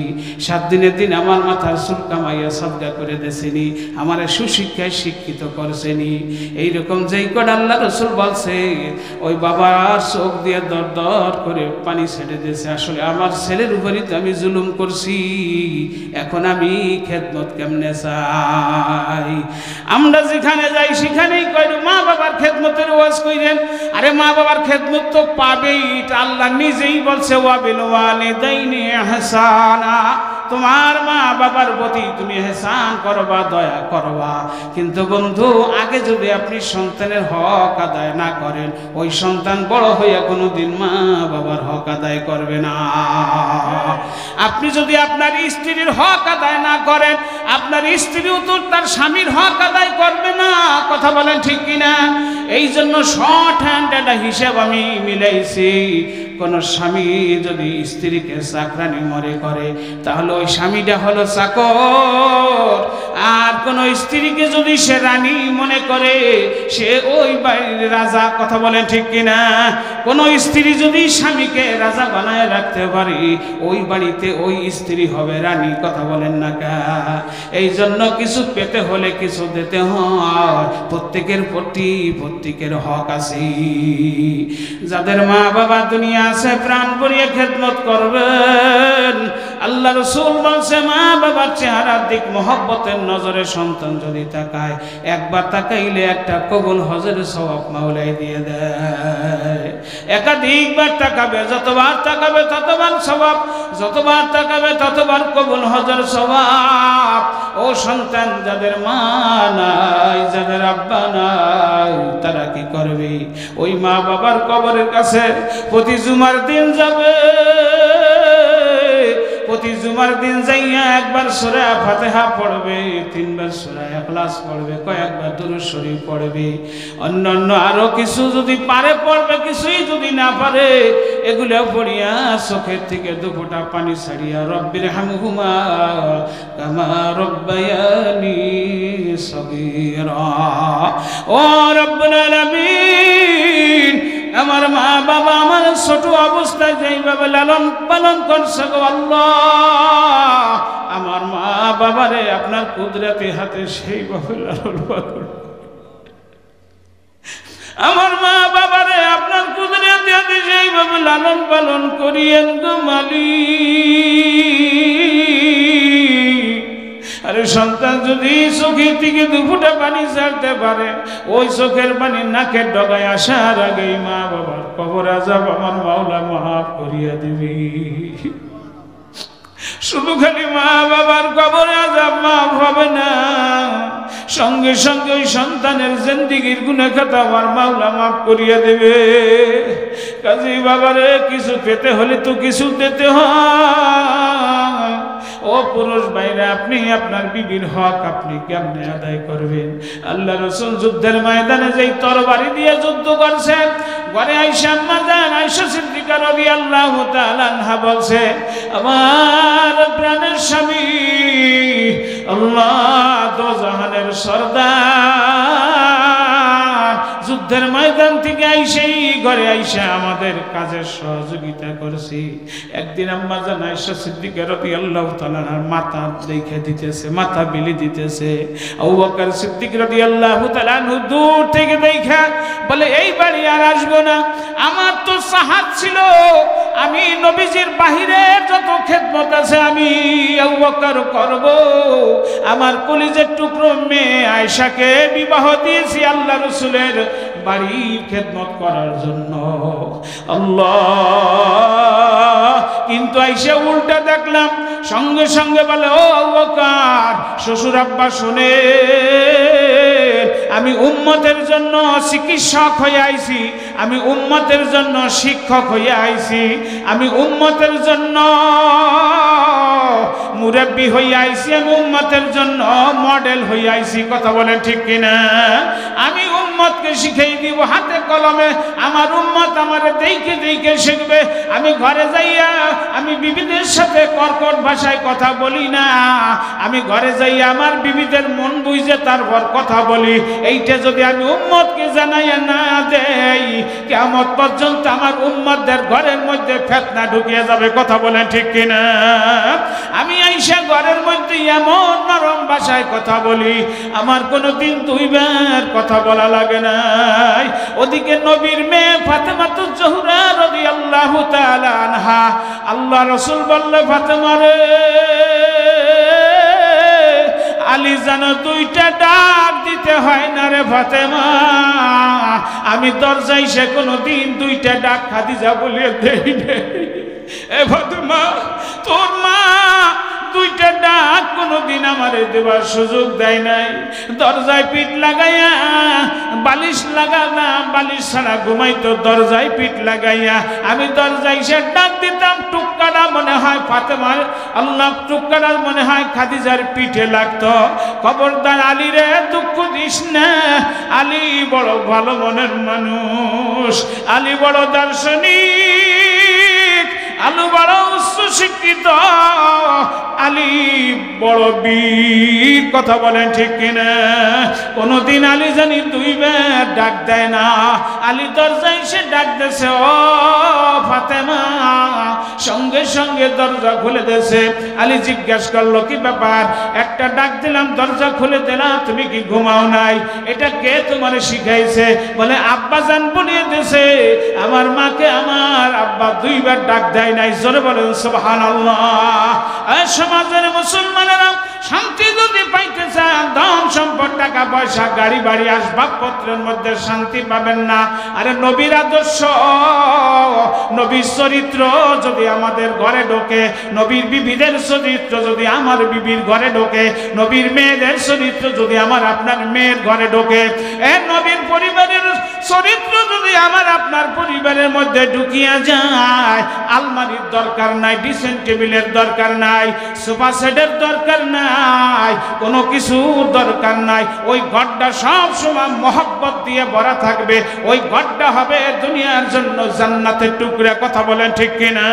S1: 7 দিনের দিন আমার মাথার চুল কামাইয়া সদকা করে দেশেনি, আমার সুশিক্ষায় শিক্ষিত করছেনি। এইরকম যেই কটা আল্লাহ রাসূল বলছে, ওই বাবার চোখ দিয়ে দর দর করে পানি ছেড়ে দিয়েছে। আসলে আমার ছেলের উপরই তো আমি জুলুম করছি, এখন আমি খেদমত কেমনে চাই? আমরা যেখানে যাই সেখানেই কই মা বাবার খেদমত ওয়াজ কইরেন। আরে মা বাবার খেদমত তো পাবেই, এটা আল্লাহ নিজেই বলছে, ওয়া বিল ওয়ালিদাইনি ইহসানা, তোমার মা বাবার প্রতি তুমি ইহসান করবা, দয়া করবা। কিন্তু বন্ধু, আগে যদি আপনি সন্তানের হক আদায় না করেন, ওই সন্তান বড় হইয়া কোনোদিন মা বাবার হক আদায় করবে না। আপনি যদি আপনার স্ত্রীর হক আদায় না করেন, আপনার স্ত্রীও তো তার স্বামীর হক আদায় করবে না। কথা বলেন ঠিক কিনা? এই জন্য শর্ট হ্যান্ড একটা হিসাব আমি মিলাইছি। কোন স্বামী যদি স্ত্রীকে চাকরানি মনে করে, তাহলে ওই স্বামীটা হলো চাকর। আর কোন স্ত্রীকে যদি সে রানী মনে করে, সে ওই বাড়ির রাজা। কথা বলেন ঠিক কিনা? কোন স্ত্রী যদি স্বামীকে রাজা বানায় রাখতে পারে, ওই বাড়িতে ওই স্ত্রী হবে রানী। কথা বলেন না কা? এই জন্য কিছু পেতে হলে কিছু দিতে হয়, প্রত্যেকের প্রতি প্রত্যেকের হক আছে। যাদের মা বাবা দুনিয়া আছে, প্রাণ ভরিয়ে খেদমত করবেন। আল্লাহ রাসূল বলছে, মা বাবার চেহারার দিক মহব্বতের নজরে সন্তান যদি তাকায়, একবার তাকাইলে একটা কবুল হজের সওয়াব মাওলাই দিয়ে দেয়। একাধিকবার তাকাবে, যতবার তাকাবে ততবার সওয়াব, যতবার তাকাবে ততবার কবুল হজের সওয়াব। ও সন্তান, যাদের মা নাই, যাদের আব্বা নাই, তারা কি করবে? ওই মা বাবার কবরের কাছে প্রতি জুমার দিন যাবে। প্রতি জুমার দিন যাইয়া একবার সূরা ফাতিহা পড়বে, 3 বার সূরা ইখলাস পড়বে, কয়েকবার দুরূদ শরীফ পড়বে। অন্যান্য আরো কিছু যদি পারে পড়বে, কিছুই যদি না পারে, এগুলো পড়িয়া চোখের থেকে দুফোঁটা পানি ছাড়িয়া রব্বির হামহুমা কামা রব্বায়ানি সগীরা, ও রব্বুল আলামিন, আমার মা বাবা আমার ছোট অবস্থায় যেইভাবে লালন পালন করছে গো আল্লাহ, আমার মা বাবারে আপনার কুদরতি হাতে সেইভাবে লালন পালন, আমার মা বাবারে আপনার যেইভাবে লালন পালন করিয়েন গো মালিক। আরে সন্তান যদি চোখের দিকে দুফোঁটা পানি ছাড়তে পারে, ওই চোখের পানি নাকের ডগায় আসার আগেই মা বাবার কবর আযাব আমার মাওলা মাফ করিয়া দিবি। শুধু খালি মা বাবার কবরে আযাব মাফ হবে না, সঙ্গে সঙ্গে ওই সন্তানের জিন্দেগীর গুনাহ খাতা আমার মাওলা মাফ করিয়া দেবে। কাজেই বাবারে কিছু পেতে হলে তো কিছু দিতে হয়। ও পুরুষ ভাইরা, আপনি আপনার বিবির হক আপনি কেমনে আদায় করবেন? আল্লাহ রাসূল যুদ্ধের ময়দানে যেই তরবারি দিয়ে যুদ্ধ করছেন, ঘরে আয়েশা আম্মা জান আয়েশা সিদ্দিকা রাদিয়াল্লাহু তাআলা আনহা বলছে, আমার প্রাণের স্বামী আল্লাহ দোজাহানের সরদার যুদ্ধের ময়দান থেকে আইসেই ঘরে আইসা আমাদের কাজের সহযোগিতা করছি। একদিন আম্মা জান আয়েশা সিদ্দিকা রাদিয়াল্লাহু তাআলা মাথা দেখে দিতেছে, মাথা বিলি দিতেছে। আবু বকর সিদ্দিক রাদিয়াল্লাহু তাআলা দূর থেকে দেখা বলে, এই বাড়ি আর আসবো না। আমার তো সাহাত ছিল, আমি নবীজির বাহিরে যত খেদমত আছে আমি আবু বকর করব। আমার কলিজার টুকরো মেয়ে আয়েশাকে বিবাহ দিয়েছি আল্লাহ রাসূলের বাড়ির খেদমত করার জন্য। আল্লাহ, কিন্তু আয়েশা উল্টা দেখলাম, সঙ্গে সঙ্গে বলে, ও আবু বকর, শ্বশুর আব্বা শুনে, আমি উম্মতের জন্য চিকিৎসক হয়ে আইছি, আমি উম্মতের জন্য শিক্ষক হয়ে আইছি, আমি উম্মতের জন্য মুরব্বী হয়ে আইছি, আমি উম্মতের জন্য মডেল হয়ে আইছি। কথা বলেন ঠিক কিনা? আমি উম্মতকে শিখিয়ে দিব হাতে কলমে, আমার উম্মত আমারে দেখে দেখে শিখবে। আমি ঘরে যাইয়া আমি বিবিদের সাথে কর্কট ভাষায় কথা বলি না, আমি ঘরে যাইয়া আমার বিবিদের মন বুঝে তারপর কথা বলি। এইটা যদি আমি উম্মতকে জানাইয়া না দেই, কিয়ামত পর্যন্ত আমার উম্মতদের ঘরের মধ্যে ফিতনা ঢুকিয়ে যাবে। কথা বলেন ঠিক কিনা? আমি আয়েশা ঘরের মধ্যে এমন নরম ভাষায় কথা বলি, আমার কোনোদিন দুইবার কথা বলা লাগে নাই। ওদিকে নবীর মেয়ে ফাতেমাতুজ জোহরা রাদিয়াল্লাহু তাআলা আনহা, আল্লাহ রাসূল বললে, ফাতেমা রে, আলী যেন দুইটা ডাক দিতে হয় না রে ফাতেমা। আমি দরজায় সে কোনোদিন দুইটা ডাক খাদিজা বলিয়ে দেই নাই। এ ফাতেমা, তোর মা দুইটা ডাক কোনোদিন আমারে দেবার সুযোগ দেয় নাই। দরজায় পিঠ লাগাইয়া, বালিশ লাগানা, বালিশ ছাড়া ঘুমাইতো, দরজায় পিঠ লাগাইয়া আমি দরজায় সে ডাক দিতাম। টুকরা মনে হয় ফাতেমার, আল্লাহ টুকরা মনে হয় খাদিজার পিঠে লাগতো। খবরদার আলী রে, দুঃখ দিস না, আলী বড় ভালো মনের মানুষ, আলী বড় দার্শনিক, আলু বড় উচ্চ শিক্ষিত, আলী বড় বীর। কথা বলেন ঠিক কিনা? কোনদিন আলী জানি দুইবার ডাক দেয় না। আলী দরজায় সে ডাক দিয়েছে, ও ফাতেমা, সঙ্গে সঙ্গে দরজা খুলে দিয়েছে। আলী জিজ্ঞাসা করলো, কি ব্যাপার? একটা ডাক দিলাম, দরজা খুলে দিলাম, তুমি কি ঘুমাও নাই? এটা কে তোমার শিখাইছে? বলে, আব্বা জান বলিয়ে দিয়েছে, আমার মাকে আমার আব্বা দুইবার ডাক দেয় নাই। জোরে বলেন সুবহানাল্লাহ। সমাজের মুসলমানেরা শান্তি যদি পাইতে চান, ধন সম্পদ, টাকা পয়সা, গাড়ি বাড়ি, আসবাবপত্রের মধ্যে শান্তি পাবেন না। আরে নবীর আদর্শ, নবীর চরিত্র যদি আমাদের ঘরে ঢোকে, নবীর বিবিদের চরিত্র যদি আমার বিবির ঘরে ঢোকে, নবীর মেয়েদের চরিত্র যদি আমার আপনার মেয়ের ঘরে ঢোকে, নবীর পরিবারের চরিত্র যদি আমার আপনার পরিবারের মধ্যে ঢুকিয়া যায়, আলমারির দরকার নাই, ড্রেসিং টেবিলের দরকার নাই, সোফা সেটের দরকার নাই, কোনো কিছু দরকার নাই। ওই ঘরটা সব সময় মহব্বত দিয়ে ভরা থাকবে। ওই ঘরটা হবে দুনিয়ার জন্য জান্নাতের টুকরা। কথা বলেন ঠিক কিনা?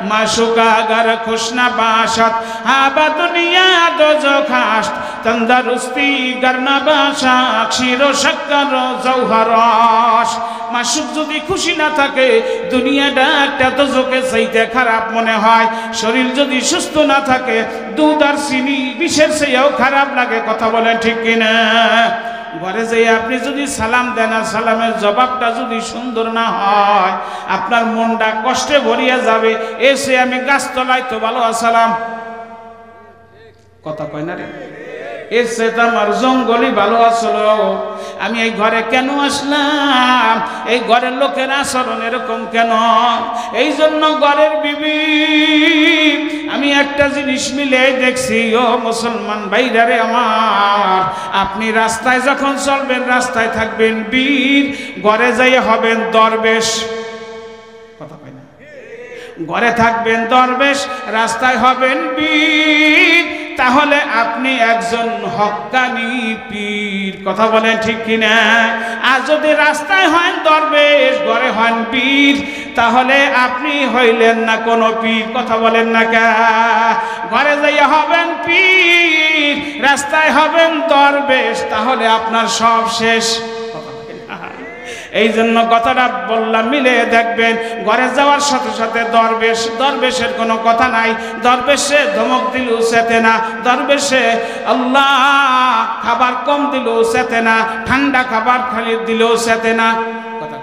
S1: মাসুকা আগার খুশনা বাসাত হাবা দুনিয়া দোজখাস্ত তন্দরুস্তি গরনা বাসা ক্ষীর শক্কর জৌহরস। মাসুক যদি খুশি না থাকে, দুনিয়াটা একটা দোজখে চাইতে খারাপ মনে হয়। শরীর যদি সুস্থ না থাকে, দুধ আর চিনি বিষের চেয়েও খারাপ লাগে। কথা বলেন ঠিক কিনা? ঘরে যেয়ে আপনি যদি সালাম দেন আর সালামের জবাবটা যদি সুন্দর না হয় আপনার মনটা কষ্টে ভরিয়া যাবে। এসে আমি গাছতলায় তো ভালো আসসালাম, কথা কয় না রে, এর চেয়ে আমার জঙ্গলই ভালো আসলো। আমি এই ঘরে কেন আসলাম, এই ঘরের লোকের আচরণ এরকম কেন? এই জন্য ঘরের বিবি আমি একটা জিনিস মিলে দেখছি, ও মুসলমান ভাইরা রে আমার, আপনি রাস্তায় যখন চলবেন রাস্তায় থাকবেন বীর, ঘরে যাই হবেন দরবেশ, কথা কয় না, ঘরে থাকবেন দরবেশ, রাস্তায় হবেন বীর, তাহলে আপনি একজন হক্কানি পীর, কথা বলেন ঠিক কিনা? আর যদি রাস্তায় হন দরবেশ, ঘরে হন পীর, তাহলে আপনি হইলেন না কোনো পীর, কথা বলেন না কে? ঘরে যাইয়া হবেন পীর, রাস্তায় হবেন দরবেশ, তাহলে আপনার সব শেষ। এই জন্য কথাটা বললাম, মিলে দেখবেন ঘরে যাওয়ার সাথে সাথে দরবেশ, দরবেশের কোনো কথা নাই, দরবেশে ধমক দিলেও চেতে না, দরবেশে আল্লাহ খাবার কম দিলেও চেতে না, ঠান্ডা খাবার খালি দিলেও চেতে না, কথা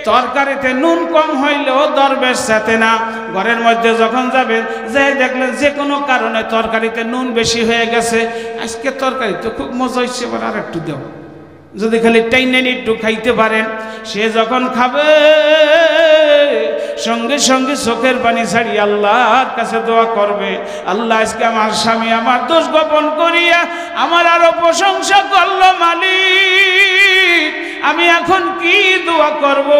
S1: তরকারিতে নুন কম হইলেও দরবেশ চেতে না। ঘরের মধ্যে যখন যাবেন, যে দেখলেন যে কোনো কারণে তরকারিতে নুন বেশি হয়ে গেছে, আজকে তরকারি তো খুব মজা হচ্ছে, এবার আর একটু দেও, যদি খালি টাইনেন একটু খাইতে পারেন, সে যখন খাবে সঙ্গে সঙ্গে চোখের পানি ছাড়িয়ে আল্লাহর কাছে দোয়া করবে, আল্লাহ আজকে আমার স্বামী আমার দোষ গোপন করিয়া আমার আরো প্রশংসা করলো মালিক, আমি এখন কি দোয়া করব?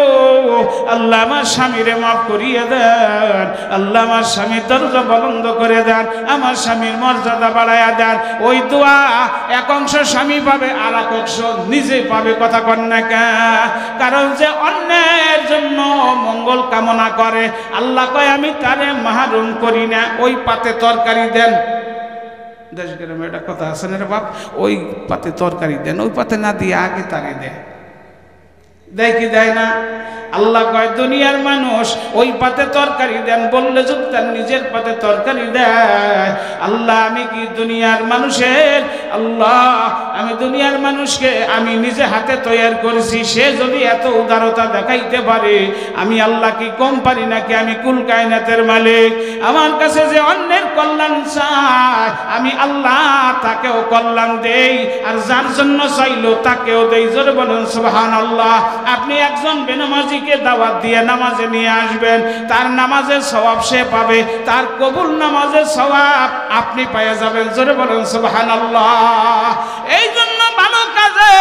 S1: আল্লাহ আমার স্বামীরে মাফ করিয়ে দেন, আল্লাহ আমার স্বামীর দরজা বন্ধ করে দেন, আমার স্বামীর মর্যাদা বাড়াইয়া দেন। ওই দোয়া এক অংশ স্বামী পাবে, আর এক অংশ নিজে পাবে, কথা কন না কে? কারণ যে অন্যের জন্য মঙ্গল কামনা করে, আল্লাহ কয় আমি তারে মাহরুম করি না। ওই পাতে তরকারি দেন, দেশ গ্রামে একটা কথা আছে না রে বাপ, ওই পাতে তরকারি দেন, ওই পাতে না দিয়ে আগে তারে দেয়, দেয় কি দেয় না? আল্লাহ কয় দুনিয়ার মানুষ ওই পাতে তরকারি দেন বললে যদি তার নিজের পাতে তরকারি দেয়, আল্লাহ আমি কি দুনিয়ার মানুষের, আল্লাহ আমি দুনিয়ার মানুষকে আমি নিজে হাতে তৈরি করেছি, সে যদি এত উদারতা দেখাইতে পারে, আমি আল্লাহ কি কম পারি নাকি? আমি কুল কায়নাতের মালিক, আমার কাছে যে অন্যের কল্যাণ চায় আমি আল্লাহ তাকেও কল্যাণ দেই, আর যার জন্য চাইলো তাকেও দেই। জোরে বলুন সুবহানাল্লাহ। আপনি একজন বেনামাজিকে দাওয়াত দিয়ে নামাজে নিয়ে আসবেন, তার নামাজের সওয়াব সে পাবে, তার কবুল নামাজের সওয়াব আপনি পেয়ে যাবেন। জোরে বলুন সুবহানাল্লাহ। এই জন্য ভালো কাজে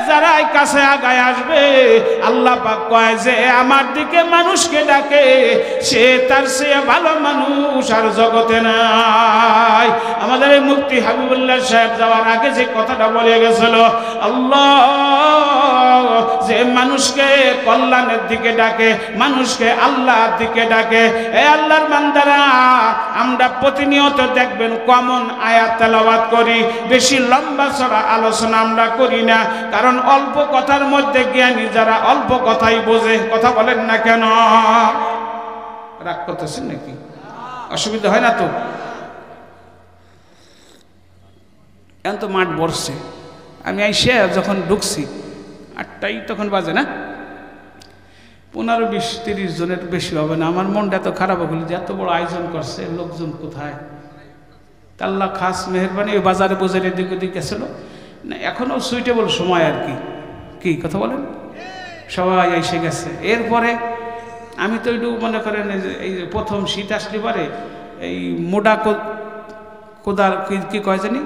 S1: যারা কাছে আগায় আসবে, আল্লাহ পাক কয় যে আমার দিকে মানুষকে ডাকে, সে তার চেয়ে ভালো মানুষ আর জগতে নাই। আমাদের এই মুফতি হাবিবুল্লাহ সাহেব যাওয়ার আগে যে কথাটা বলে গেছিল, আল্লাহ যে মানুষকে কল্যাণের দিকে ডাকে, মানুষকে আল্লাহর দিকে ডাকে। এ আল্লাহর বান্দারা, আমরা প্রতিনিয়ত দেখবেন কমন আয়াত তেলাওয়াত করি, বেশি লম্বা চড়া আলোচনা আমরা করি না, কারণ অল্প কথার মধ্যে জ্ঞানী যারা অল্প কথাই বোঝে। কথা বলেন না কেন? রাগ করতেছেন নাকি? অসুবিধা হয় না তো? এখন তো মাঠ বসছে, আমি আইসে যখন ঢুকছি 8টাই তখন বাজে না, 15, 20, 30 জনের বেশি হবে না। আমার মনটা এত খারাপ হলো যে এত বড় আয়োজন করছে, লোকজন কোথায়? আল্লাহ খাস মেহরবানি। ওই বাজারে বোঝার এদিক ওদিক গেছিল না, এখনও সুইটেবল সময় আর কি। কি কথা বলেন? সবাই এসে গেছে। এরপরে আমি তো একটু মনে করেন এই প্রথম শীত আসলে পরে এই মোটা কোদার কি কয় জানি,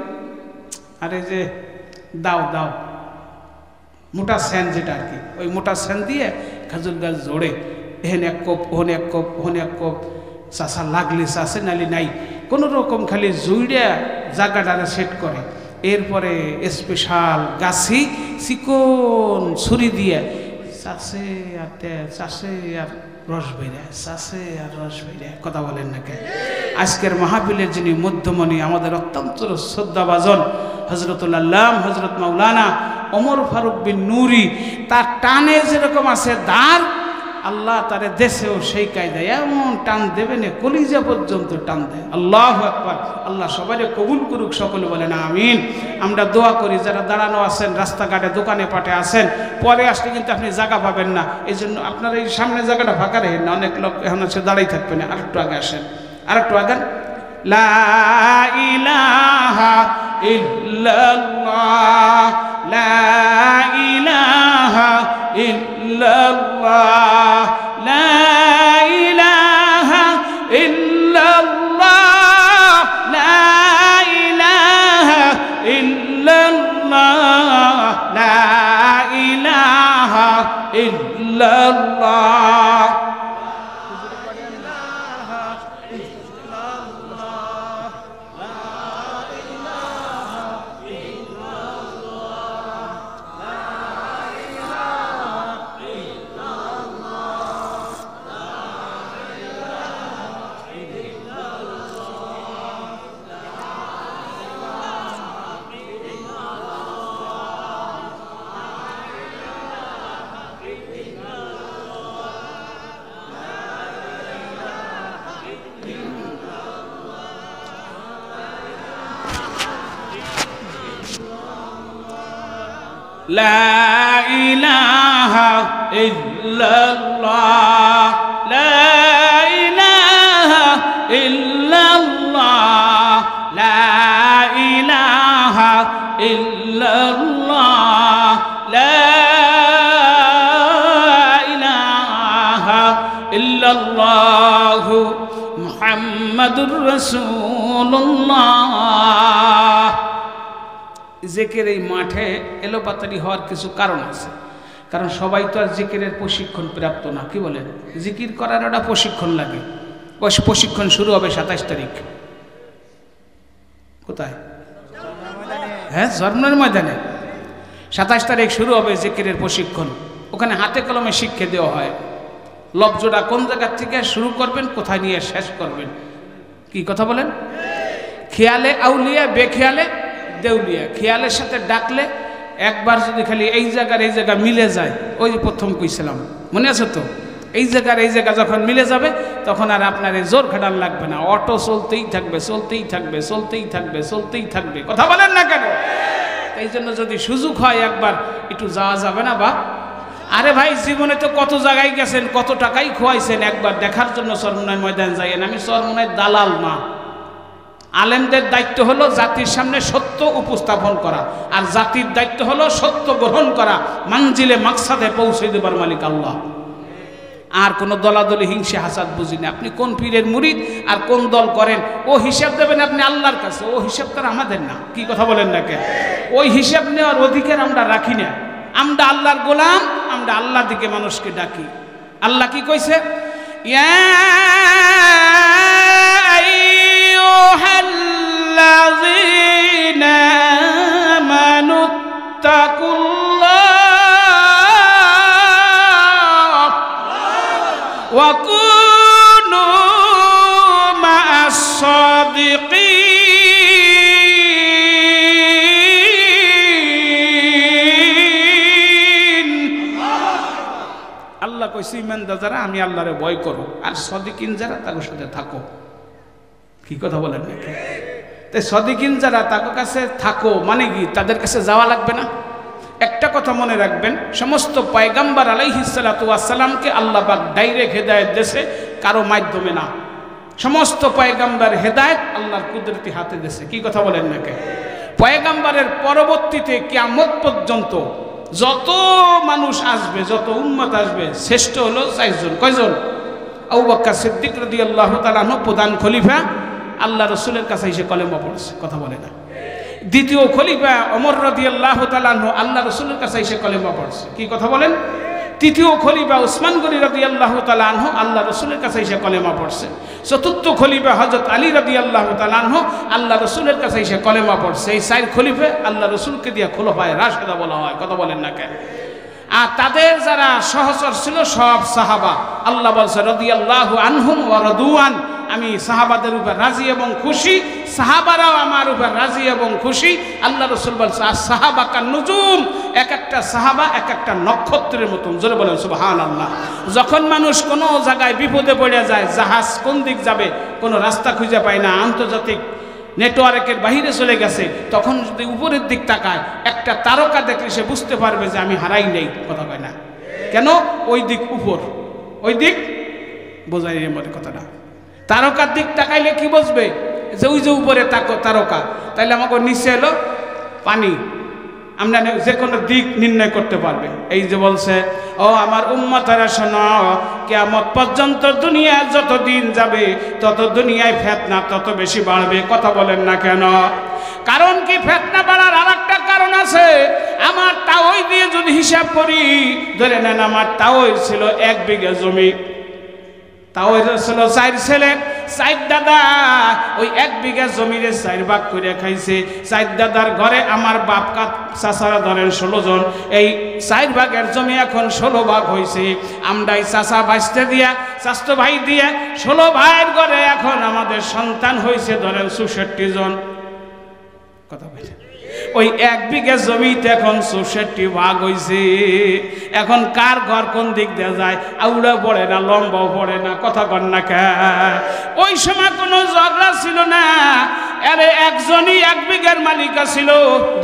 S1: আরে যে দাও দাও মোটা স্যান যেটা আর কি, ওই মোটা স্যান দিয়ে খেজুর গাছ জোড়ে এহেন এক কোপ, ওহন এক কোপ, ওহন এক কোপ, চাষা লাগলে চাষে নালি নাই, কোনো রকম খালি জুইড়া জায়গাটারে সেট করে। এরপরে স্পেশাল গাছি চিকন ছুরি দিয়ে চাষে আর চাষে আর রস বেড়ায়, চাষে আর রস বেড়ায়। কথা বলেন না কে? আজকের মাহফিলের যিনি মধ্যমণি, আমাদের অত্যন্ত শ্রদ্ধাভাজন হজরতুল আল্লাম হজরত মাওলানা ওমর ফারুক বিন নুরি, তার টানে যেরকম আছে দাঁড়, আল্লাহ তারে দেশেও সেই কায়দায় এমন টান দেবে না, কলিজা পর্যন্ত টান দেয়। আল্লাহু আকবার। আল্লাহ সবাইকে কবুল করুক, সকলে বলেন আমিন। আমরা দোয়া করি যারা দাঁড়ানো আছেন, রাস্তাঘাটে, দোকানে পাটে আছেন, পরে আসলে কিন্তু আপনি জায়গা পাবেন না। এই জন্য আপনার এই সামনে জায়গাটা ফাঁকা রাখেন না, অনেক লোক এখন হচ্ছে দাঁড়াই থাকবে না। আরেকটু আগে আসেন, আরেকটু আগান। লা ইলাহা ইল্লাল্লাহ, লা ইলাহা ইল্লাল্লাহ, লা ইলাহা ইল্লাল্লাহ, লা ইলাহা ইল্লাল্লাহ, লা ইলাহা ইল্লাল্লাহ। لا إله إلا الله، لا إله إلا الله، لا إله إلا الله، لا إله إلا الله محمد رسول الله। জিকির এই মাঠে এলোপাতাড়ি হওয়ার কিছু কারণ আছে, কারণ সবাই তো আর জিকিরের প্রশিক্ষণ প্রাপ্ত না। কি বলেন? জিকির করার একটা প্রশিক্ষণ লাগে। ওই প্রশিক্ষণ শুরু হবে 27 তারিখ। কোথায়? হ্যাঁ, জর্মনের ময়দানে 27 তারিখ শুরু হবে জিকিরের প্রশিক্ষণ। ওখানে হাতে কলমে শিক্ষা দেওয়া হয়। লব্জটা কোন জায়গার থেকে শুরু করবেন, কোথায় নিয়ে শেষ করবেন। কি কথা বলেন? খেয়ালে আউলিয়া, বেখেয়ালে দেউলিয়া। খেয়ালের সাথে ডাকলে একবার যদি খালি এই জায়গা মিলে যায়, ওই যে প্রথম কইছিলাম, মনে আছে তো? এই জায়গা যখন মিলে যাবে তখন আর আপনার এই জোর খাটান লাগবে না। অটো চলতেই থাকবে, চলতেই থাকবে, চলতেই থাকবে, চলতেই থাকবে। কথা বলেন না কেন? এই জন্য যদি সুযোগ হয় একবার একটু যাওয়া যাবে না? বা আরে ভাই, জীবনে তো কত জায়গায় গেছেন, কত টাকাই খোয়াইছেন, একবার দেখার জন্য চরমোনাই ময়দান যাইয়েন। আমি চরমোনাই দালাল না। আলেমদের দায়িত্ব হলো জাতির সামনে সত্য উপস্থাপন করা, আর জাতির দায়িত্ব হলো সত্য গ্রহণ করা, মানজিলে মাকসাদে পৌঁছে দেবার মালিক আল্লাহ। আর কোনো দলাদলি, হিংসে, হাসাদ বুঝি না। আপনি কোন পীরের মুরিদ আর কোন দল করেন, ও হিসাব দেবেন আপনি আল্লাহর কাছে। ও হিসাব তার আমাদের না। কি কথা বলেন না কেন? ওই হিসাব নেওয়ার অধিকার আমরা রাখি না। আমরা আল্লাহর গোলাম, আমরা আল্লাহর দিকে মানুষকে ডাকি। আল্লাহ কি কইছে? الذين آمنوا اتقوا الله وكونوا مع الصادقين। আল্লাহ কইছে ইমানদার যারা আমি আল্লাহরে ভয় করো, আর সাদিকিন যারা তাদের সাথে থাকো। কি কথা বলেন নাকি? তাই সাদিকিন যারা তাদের কাছে থাকো মানে কি? তাদের কাছে যাওয়া লাগবে না। একটা কথা মনে রাখবেন, সমস্ত পয়গম্বর আলাইহিস সালাতু ওয়াস সালামকে আল্লাহ পাক ডাইরেক্ট হেদায়েত দেশে, কারো মাধ্যমে না। সমস্ত পয়গম্বর হেদায়েত আল্লাহর কুদরতি হাতে দেশে। কি কথা বলেন নাকি? পয়গম্বরের পরবর্তীতে কিয়ামত পর্যন্ত যত মানুষ আসবে, যত উম্মত আসবে, শ্রেষ্ঠ হলো 4 জন। কয়জন? আবু বকর সিদ্দিক রাদিয়াল্লাহু তাআলা আনহু প্রধান খলিফা, আল্লাহ রসুলের কাছে এসে কলেমা পড়ছে। কথা বলে না? দ্বিতীয় খলিফা ওমর রাদিয়াল্লাহু তাআলা আনহু আল্লাহ রসুলের কাছে এসে কলেমা পড়ছে। কি কথা বলেন? তৃতীয় খলিফা উসমান গনি রাদিয়াল্লাহু তাআলা আনহু আল্লাহ রসুলের কাছে এসে কলেমা পড়ছে। চতুর্থ খলিফা হযরত আলী রাদিয়াল্লাহু তাআলা আনহু আল্লাহ রসুলের কাছে এসে কলেমা পড়ছে। এই 4 খলিফা আল্লাহ রসুলকে দিয়ে খোলাফায়ে রাশেদা বলা হয়। কথা বলেন না কেন? আর তাদের যারা সহচর ছিল সব সাহাবা। আল্লাহ বলছে রাদিয়াল্লাহু আনহুম ওয়া রাদুআন, আমি সাহাবাদের উপর রাজি এবং খুশি, সাহাবারাও আমার উপর রাজি এবং খুশি। আল্লাহ রাসূল বলছে সাহাবা কান নুজুম, এক একটা সাহাবা এক একটা নক্ষত্রের মতন। জোরে বলেন সুবহানাল্লাহ। যখন মানুষ কোনো জায়গায় বিপদে পড়ে যায়, জাহাজ কোন দিক যাবে কোনো রাস্তা খুঁজে পায় না, আন্তর্জাতিক নেটওয়ার্কের বাইরে চলে গেছে, তখন যদি উপরের দিক তাকায় একটা তারকা দেখলে সে বুঝতে পারবে যে আমি হারাই নেই। কথা কয় না কেন? ওই দিক উপর, ওই দিক বোঝাই মনে কথাটা। তারকার দিক তাকাইলে কি বুঝবে যে ওই যে উপরে তারকা, তাইলে আমাকে নিচে এলো পানি, আমরা যে কোনো দিক নির্ণয় করতে পারবে। এই যে বলছে ও আমার উম্মতেরা শোনো, কিয়ামত পর্যন্ত দুনিয়া যত দিন যাবে তত দুনিয়ায় ফিতনা তত বেশি বাড়বে। কথা বলেন না কেন? কারণ কি ফিতনা বাড়ার আরেকটা কারণ আছে। আমার তাওই দিয়ে যদি হিসাব করি, ধরে নেন আমার তাওই ছিল 1 বিঘা জমি, তাওই ছিল 4 ছেলে 4 দাদা, ওই 1 বিঘা জমিরে 4 ভাগ করে খাইছে। 4 দাদার ঘরে আমার বাপ চাচারা ধরেন 16 জন, এই 4 ভাগের জমি এখন 16 ভাগ হয়েছে। আমরাই চাচা বাঁচতে দিয়া, চাচতো ভাই দিয়া 16 ভাইয়ের ঘরে এখন আমাদের সন্তান হয়েছে ধরেন 64 জন। কথা বলছেন ওই 1 বিঘা জমিতে এখন 64 ভাগ হয়েছে। এখন কার ঘর কোন দিক দিয়ে যায়, আউড়া পড়ে না, লম্বাও পড়ে না। কথা কন না কে? ওই সময় কোনো ঝগড়া ছিল না। আরে একজনই 1 বিঘার মালিক ছিল,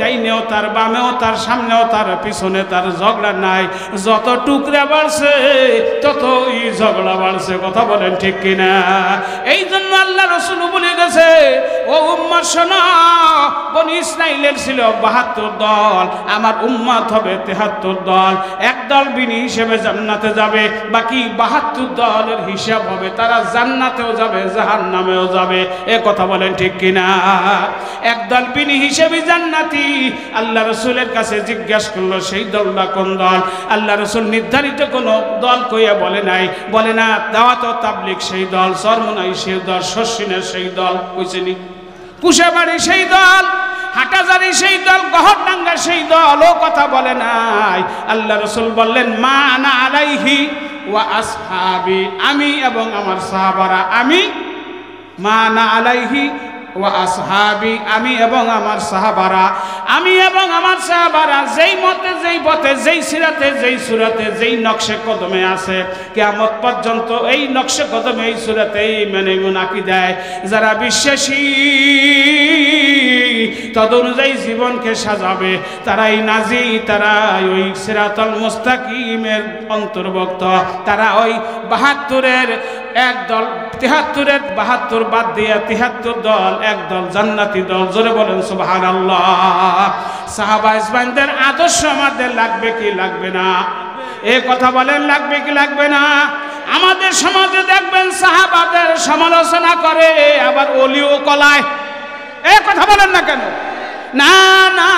S1: ডাইনেও তার, বামেও তার, সামনেও তার, পিছনে তার, ঝগড়া নাই। যত টুকরা বাড়ছে ততই ঝগড়া বাড়ছে। কথা বলেন ঠিক কিনা? এই জন্য আল্লাহ রাসূল বলে গেছে ও উম্মত শোনো, বনি ইসরাইলের ছিল 72 দল, আমার উম্মত হবে 73 দল। এক দল বিনি হিসেবে জান্নাতে যাবে, বাকি 72 দলের হিসাব হবে, তারা জান্নাতেও যাবে জাহান্নামেও যাবে। এ কথা বলেন ঠিক কিনা? একদল বিনি হিসেবে জান্নাতি। আল্লাহ রাসূলের কাছে জিজ্ঞাসা করলো সেই দলটা কোন দল? আল্লাহ রাসূল নির্ধারিত কোন দল কইয়া বলে নাই, বলে না দাওয়াত ও তাবলীগ সেই দল, চরমনাই সেই দল, শস্যিনের সেই দল, কইছেনি কুশাবাড়ি সেই দল, হাটাজারি সেই দল, গহরডাঙ্গা সেই দল। ও কথা বলে নাই। আল্লাহ রাসূল বললেন মা আনা আলাইহি ওয়া আসহাবি, আমি এবং আমার সাহাবারা, আমি মা আনা আলাইহি ওয়া আসহাবি, আমি এবং আমার সাহাবারা, আমি এবং আমার সাহাবারা যেই মতে, যেই পথে, যেই সিরাতে, যেই সুরাতে, যেই নকশে কদমে আছে কিয়ামত পর্যন্ত এই নকশে কদমে, এই সুরাতে, এই মেনে মুনাকি দেয়, যারা বিশ্বাসী তদ অনুযায়ী জীবনকে সাজাবে, তারাই নাজি, তারাই ওই সিরাতুল মুস্তাকিমের অন্তর্ভুক্ত। তারা ওই 72-এর এক দল, 73-এর 72 বাদ দিয়ে 73 দল, এক দল জান্নাতি দল। জোরে বলেন সুবহানাল্লাহ। সাহাবা ইসবানদের আদর্শ আমাদের লাগবে কি লাগবে না? এ কথা বলেন লাগবে কি লাগবে না? আমাদের সমাজে দেখবেন সাহাবাদের সমালোচনা করে, আবার ওলিও কলায়। এ কথা বলেন না কেন? না না,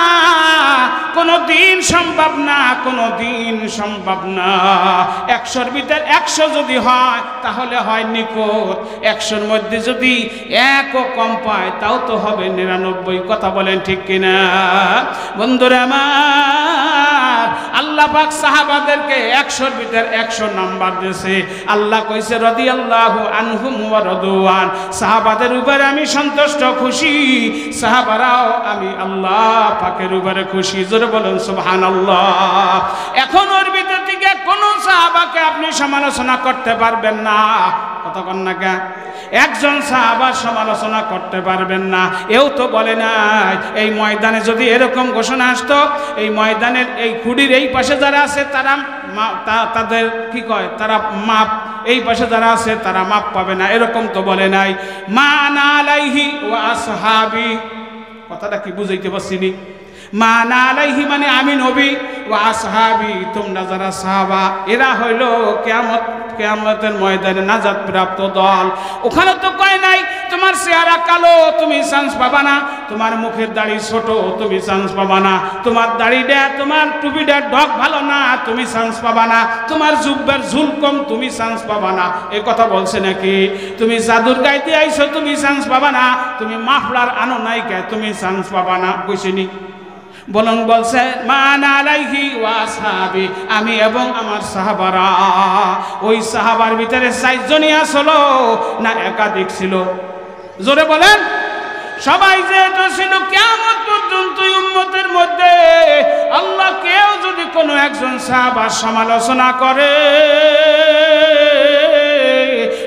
S1: কোনো দিন সম্ভব না, কোনো দিন সম্ভব না। 100-র ভিতর 100 যদি হয় তাহলে হয় নিকট, 100-র মধ্যে যদি 1ও কম পায় তাও তো হবে 99। কথা বলেন ঠিক কিনা? বন্ধুরা আমার, আল্লাহ পাক সাহাবাদেরকে 100-র ভিতর 100 নাম্বার দিয়েছে। আল্লাহ কইছে রাদিয়াল্লাহু আনহুম ওয়া রাদওয়ান, সাহাবাদের উপরে আমি সন্তুষ্ট, খুশি, সাহাবারাও আমি আল্লাহ পাকের উপরে খুশি। জোরে বলেন সুবহানাল্লাহ। এখন ওর ভিতর থেকে কোন সাহাবাকে আপনি সমালোচনা করতে পারবেন না। কথা কন না কেন? একজন সাহাবার সমালোচনা করতে পারবেন না। এও তো বলে নাই এই ময়দানে যদি এরকম ঘোষণা আসতো, এই ময়দানের এই খুঁড়ির এই পাশে যারা আছে তারা তাদের কি কয়, তারা মাপ, এই পাশে যারা আছে তারা মাপ পাবে না, এরকম তো বলে নাই। মা আনা আলাইহি ওয়া আসহাবি, কথাটা কি বুঝাইতে পারছিনি? মা আনা আলাইহি মানে আমি নবী, ওয়া আসহাবি তোমরা যারা সাহাবা, এরা হইল কিয়ামতের ময়দানে নাজাত প্রাপ্ত দল। ওখানে তো কয় নাই তোমার চেহারা কালো তুমি চান্স পাবা না, তোমার মুখের দাড়ি ছোট তুমি চান্স পাবা না, তোমার দাড়িটা, তোমার টুপিটা ঢক ভালো না তুমি চান্স পাবা না, তোমার জুব্বার ঝুল কম তুমি চান্স পাবা না। এই কথা বলছে নাকি? তুমি জাদুর গাইতে আইছো তুমি চান্স পাবা না, তুমি মাফলার আনো নাই কে তুমি চান্স পাবা না, কইছেনি? বলুন বলছেন মান আলাইহি ওয়া আসহাবি, আমি এবং আমার সাহাবারা। ওই সাহাবার ভিতরে 4 জনই আসলো না একাধিক ছিল? জোরে বলেন। সবাই যেহেতু ছিল, কিয়ামত পর্যন্ত উম্মতের মধ্যে আল্লাহ কেউ যদি কোনো একজন সাহাবার সমালোচনা করে,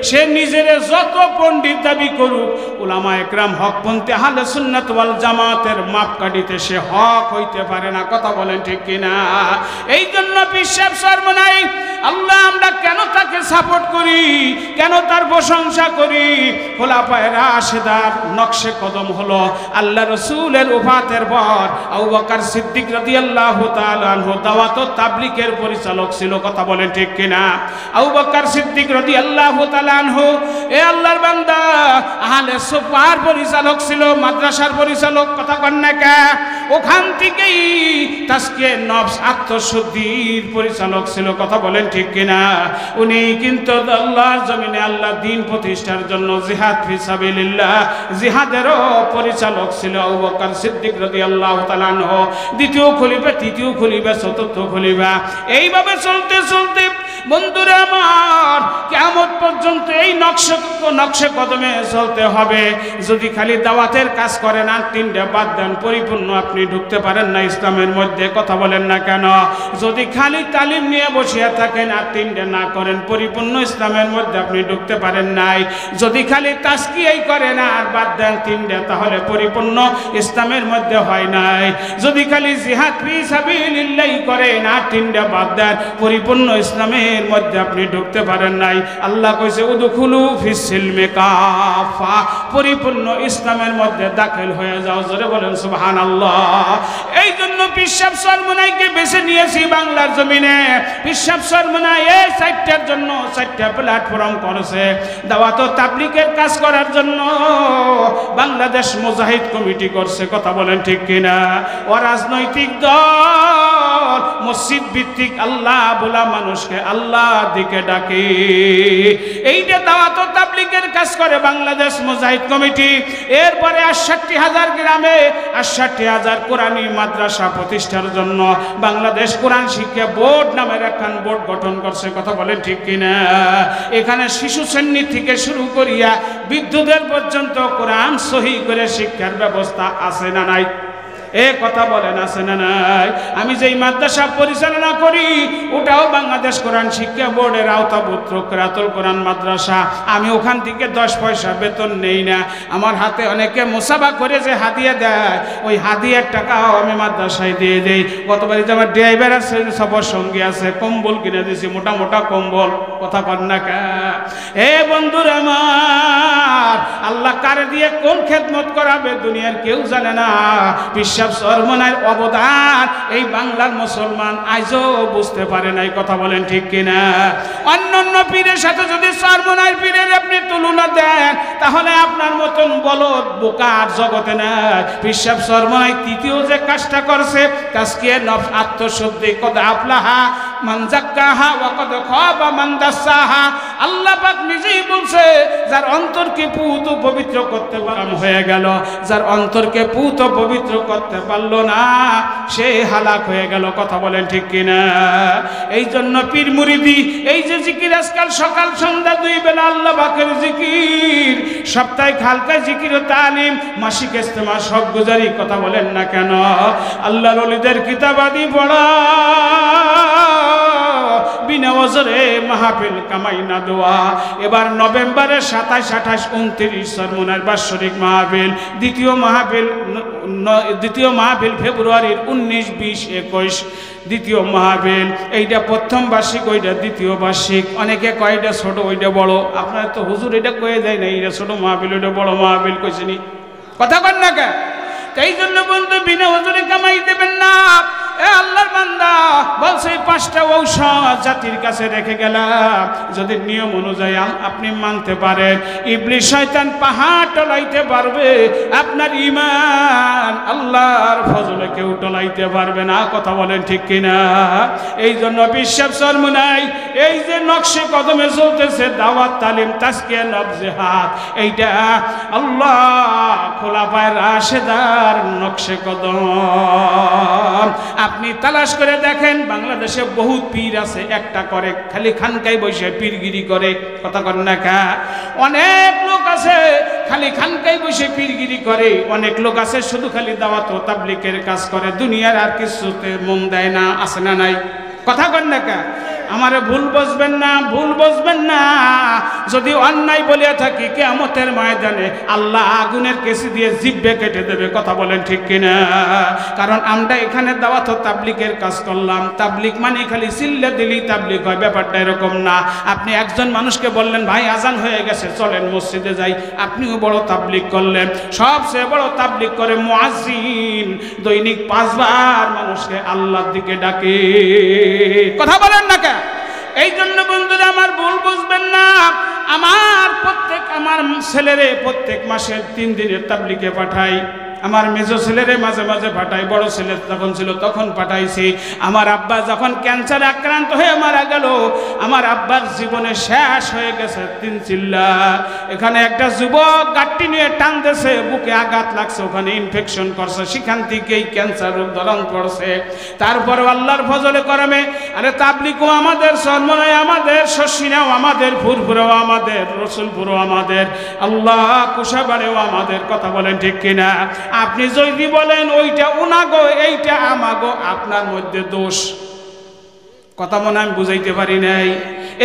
S1: সে নিজের যত পণ্ডিত দাবি করুক, উলামা একরাম হকপন্থী আহলে সুন্নাত ওয়াল জামাতের মাপকাঠিতে সে হক হইতে পারে না। কথা বলেন ঠিক কিনা? এই জন্য বিশ্বাস সর্বনাই আল্লাহ আমরা কেন তাকে সাপোর্ট করি, কেন তার প্রশংসা করি? খোলাফায়ে রাশেদার নকশে কদম হলো আল্লাহ রাসূলের ওফাতের পর আবু বকর সিদ্দিক রাদিয়াল্লাহু তাআলা আনহু দাওয়াত ও তাবলীগের পরিচালক ছিল। কথা বলেন ঠিক কিনা? আবু বকর সিদ্দিক রাদিয়াল্লাহু তাআলা আনহু এ আল্লাহর বান্দা আহলে সুফার পরিচালক ছিল, মাদ্রাসার পরিচালক। কথা কন না কে? ওখান থেকেই তাজকিয়ে নফস আত্মশুদ্ধির পরিচালক ছিল। কথা বলেন ঠিক কিনা? উনি কিন্তু আল্লাহর জমিনে আল্লাহ দ্বীন প্রতিষ্ঠার জন্য জিহাদ ফি সাবিলিল্লাহ, জিহাদেরও পরিচালক ছিল আবু বকর সিদ্দিক রাদিয়াল্লাহু তাআলা আনহু। দ্বিতীয় খলিফা, তৃতীয় খলিফা, চতুর্থ খলিফা, এইভাবে চলতে চলতে বন্ধুরা আমার কিয়ামত পর্যন্ত এই নকশে কদমে চলতে হবে। যদি খালি দাওয়াতের কাজ করেন আর 3টে বাদ দেন, পরিপূর্ণ আপনি ঢুকতে পারেন না ইসলামের মধ্যে। কথা বলেন না কেন? যদি খালি তালিম নিয়ে বসিয়া থাকেন আর 3টে না করেন, পরিপূর্ণ ইসলামের মধ্যে আপনি ঢুকতে পারেন নাই। যদি খালি তাজকিয়াই করেন আর বাদ দেন 3টে, তাহলে পরিপূর্ণ ইসলামের মধ্যে হয় নাই। যদি খালি জিহাদ ফি সাবিলিল্লাহ করেন আর 3টে বাদ দেন, পরিপূর্ণ ইসলামের মধ্যে আপনি ঢুকতে পারেন নাই। আল্লাহ কইছে উদখুলু ফিস সিলমি কাফা, পরিপূর্ণ ইসলামের মধ্যে দাখিল হয়ে যাও। জোরে বলেন সুবহানাল্লাহ। এই জন্য পিসাব সরমনাইকে বেছে নিয়েছি বাংলার জমিনে। পিসাব সরমনাই এই 4টার জন্য 4টা প্ল্যাটফর্ম করেছে দাওয়াত ও তাবলীগের কাজ করার জন্য। বাংলাদেশ মুজাহিদ কমিটি করছে। কথা বলেন ঠিক কিনা? ও রাজনৈতিক দল মসজিদ ভিত্তিক আল্লাহ বলা মানুষকে আল্লাহ দিকে ডাকে। এইটা দাওয়াত ও তাবলীগের কাজ করে বাংলাদেশ মুজাহিদ কমিটি। এরপরে 68,000 গ্রামে 68,000 কোরআনী মাদ্রাসা প্রতিষ্ঠার জন্য বাংলাদেশ কোরআন শিক্ষা বোর্ড নামের একখান বোর্ড গঠন করছে। কথা বলেন ঠিক কিনা? এখানে শিশু শ্রেণী থেকে শুরু করিয়া বৃদ্ধদের পর্যন্ত কোরআন সহি করে শিক্ষার ব্যবস্থা আছে না নাই? এ কথা বলেন আছে না নাই? আমি যেই মাদ্রাসা পরিচালনা করি ওটাও বাংলাদেশ কোরআন শিক্ষা বোর্ডের আওতাভুক্ত কিরাতুল কোরআন মাদ্রাসা। আমি ওখান থেকে 10 পয়সা বেতন নেই না। আমার হাতে অনেকে মুসাবা করে যে হাদিয়া দেয়, ওই হাদিয়ার টাকাও আমি মাদ্রাসায় দিয়ে দেই। গতবারই যে আমার ড্রাইভার আছে, সবার সঙ্গে আছে, কম্বল কিনে দিয়েছি, মোটা মোটা কম্বল। কথা কন না কে? হে বন্ধুরা আমার, আল্লাহ কারে দিয়ে কোন খেদমত করাবে দুনিয়ার কেউ জানে না। পিসাব সরমনাইর অবদান এই বাংলার মুসলমান আজও বুঝতে পারে নাই। কথা বলেন ঠিক কিনা? অন্যান্য পীরের সাথে যদি সরমনাইর পীরের আপনি তুলনা দেন, তাহলে আপনার মতন বলদ বোকার জগতে নাই। পিসাব সরমনাই তৃতীয় যে কাজটা করছে, তাজকিয়ে নফস আত্মশুদ্ধি, কদ আফলাহা মান যাক্কাহা ওয়া কদ খাবা মান দাসাহা। আল্লাহ পাক নিজেই বলছে, যার অন্তরকে পুত পবিত্র করতে পারলাম হয়ে গেল, যার অন্তরকে পুত পবিত্র করতে পারলো না সে হালাক হয়ে গেল। কথা বলেন ঠিক কিনা? এই জন্য পীর মুরিদি এই যে জিকির আজকাল সকাল সন্ধ্যা 2 বেলা আল্লাহ পাকের জিকির, সপ্তাহে হালকা জিকির ও তালিম, মাসিক ইজতেমা, সব গুজারি। কথা বলেন না কেন? আল্লাহর ওলিদের কিতাবাদি পড়া, বিনা ওজরে মাহফিল কামাই না দোয়া। এবার নভেম্বরের 27, 28, 29 সরমনাইর বাৎসরিক মাহফিল। দ্বিতীয় মাহফিল ফেব্রুয়ারির 19, 20, 21 দ্বিতীয় মাহফিল। এইটা প্রথম বার্ষিক, ওইটা দ্বিতীয় বার্ষিক। অনেকে কয় এটা ছোট, ওইটা বড়। আপনার তো হুজুর এটা কয়ে দেয় না, এটা ছোট মাহফিল, ওইটা বড় মাহফিল কইছেনি। কথা কন না কে? এই জন্য বন্ধু বিনা হুজুরে কামাই দেবেন না। এ আল্লাহর বান্দা বলছে এই 5টা ঔষধ জাতির কাছে রেখে গেলাম, যদি নিয়ম অনুযায়ী আপনি মানতে পারেন ইবলিস শয়তান পাহাড় টলাইতে পারবে, আপনার ঈমান আল্লাহর ফজলে কেউ টলাইতে পারবে না। কথা বলেন ঠিক কিনা? এই জন্য বিশ্বাস চরমুনাই এই যে নকশে কদমে চলতেছে দাওয়াত তালিম তাজকিয়া নফস জিহাদ, এইটা আল্লাহ খোলাফায়ে রাশেদার নকশে কদম। আপনি তালাশ করে দেখেন বাংলাদেশে বহুত পীর আছে, একটা করে খালি খানকায় বসে পীরগিরি করে। কথা কর না কা? অনেক লোক আছে খালি খানকায় বসে পীরগিরি করে, অনেক লোক আছে শুধু খালি দাওয়াত ও তাবলীগের কাজ করে, দুনিয়ার আর কিছুতে মন দেয় না। আছে না নাই? কথা কর না কা? আমারে ভুল বুঝবেন না, ভুল বুঝবেন না। যদি অন্যায় বলিয়া থাকি কিয়ামতের ময়দানে আল্লাহ আগুনের কেসি দিয়ে জিহ্বা কেটে দেবে। কথা বলেন ঠিক কিনা? কারণ আমরা এখানে দাওয়াত ও তাবলীগের কাজ করলাম। তাবলীগ মানে খালি চিল্লা দিলেই তাবলীগ হয়, ব্যাপারটা এরকম না। আপনি একজন মানুষকে বললেন ভাই আজান হয়ে গেছে চলেন মসজিদে যাই, আপনিও বড় তাবলীগ করলেন। সবচেয়ে বড় তাবলীগ করে মুয়াজ্জিন, দৈনিক 5 বার মানুষকে আল্লাহর দিকে ডাকে। কথা বলেন না কেন? এই জন্য বন্ধুরা আমার ভুল বুঝবেন না। আমার ছেলেরে প্রত্যেক মাসে 3 দিনের তাবলীগে পাঠাই। আমার মেজো ছেলেরে মাঝে মাঝে পাঠাই, বড় ছেলে যখন ছিল তখন পাঠাইছি। আমার আব্বা যখন ক্যান্সারে আক্রান্ত হয়ে মারা গেল, আমার আব্বার জীবনে শেষ হয়ে গেছে 3 চিল্লা। এখানে একটা যুবক গাঁটটি নিয়ে টানতেছে, বুকে আঘাত লাগছে, ওখানে ইনফেকশন করছে, সেখান থেকেই ক্যান্সার রোগ ধরন পড়ছে। তারপর আল্লাহর ফজলে করমে আরে তাবলীগও আমাদের, সরমনাই আমাদের, শশিনাও আমাদের, ফুরফুরাও আমাদের, রসুলপুরও আমাদের, আল্লাহ কুশাবাড়েও আমাদের। কথা বলেন ঠিক কিনা? আপনি যদি বলেন ওইটা উনাগো এইটা আমাগো, আপনার মধ্যে দোষ। কথা মনে আমি বুঝাইতে পারি নাই।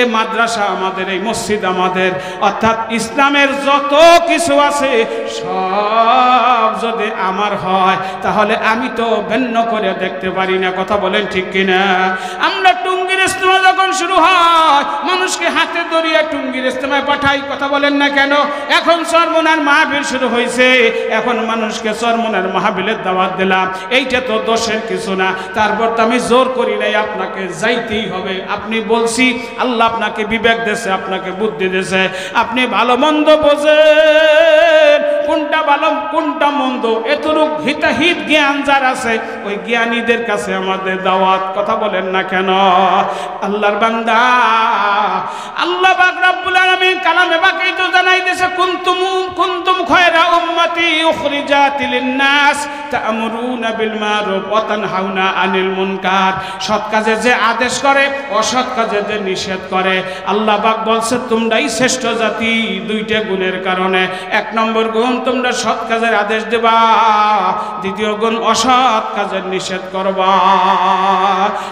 S1: এই মাদ্রাসা আমাদের, এই মসজিদ আমাদের, অর্থাৎ ইসলামের যত কিছু আছে সব যদি আমার হয় তাহলে আমি তো ভিন্ন করে দেখতে পারি না। কথা বলেন ঠিক কিনা? আমরা টুঙ্গির ইজতেমা যখন শুরু হয় মানুষকে হাতে ধরিয়ে টুঙ্গির ইজতেমায় পাঠাই। কথা বলেন না কেন? এখন চরমনার মাহফিল শুরু হয়েছে, এখন মানুষকে চরমনার মাহফিলের দাওয়াত দিলাম, এইটা তো দোষের কিছু না। তারপর তো আমি জোর করি নাই, আপনাকে যাইতেই হবে। আপনি বলছি আল্লাহ আপনাকে বিবেক দিয়েছে, আপনাকে বুদ্ধি দিয়েছে, আপনি ভালো মন্দ বোঝেন, কোনটা ভালো কোনটা মন্দ এতটুক হিতাহিত জ্ঞান যার আছে ওই জ্ঞানীদের কাছে আমাদের দাওয়াত। কথা বলেন না কেন? আল্লাহর বান্দা আল্লাহ পাক রব্বুল আলামিন কালামে পাকেই তো জানাই দিয়েছে, কুনতুম খায়রা উম্মতি উখরিজাত লিন-নাস তা'মুরুনা বিল মারুফ ওয়া তানহাউনা আনিল মুনকার। সৎ কাজে যে আদেশ করে, অসৎ কাজে যে নিষেধ করে। আল্লাহ পাক বলছে তোমরাই শ্রেষ্ঠ জাতি 2টা গুণের কারণে। 1 নম্বর গুণ তোমরা সৎ কাজের আদেশ দেবা, 2য় গুণ অসৎ কাজের নিষেধ করবা।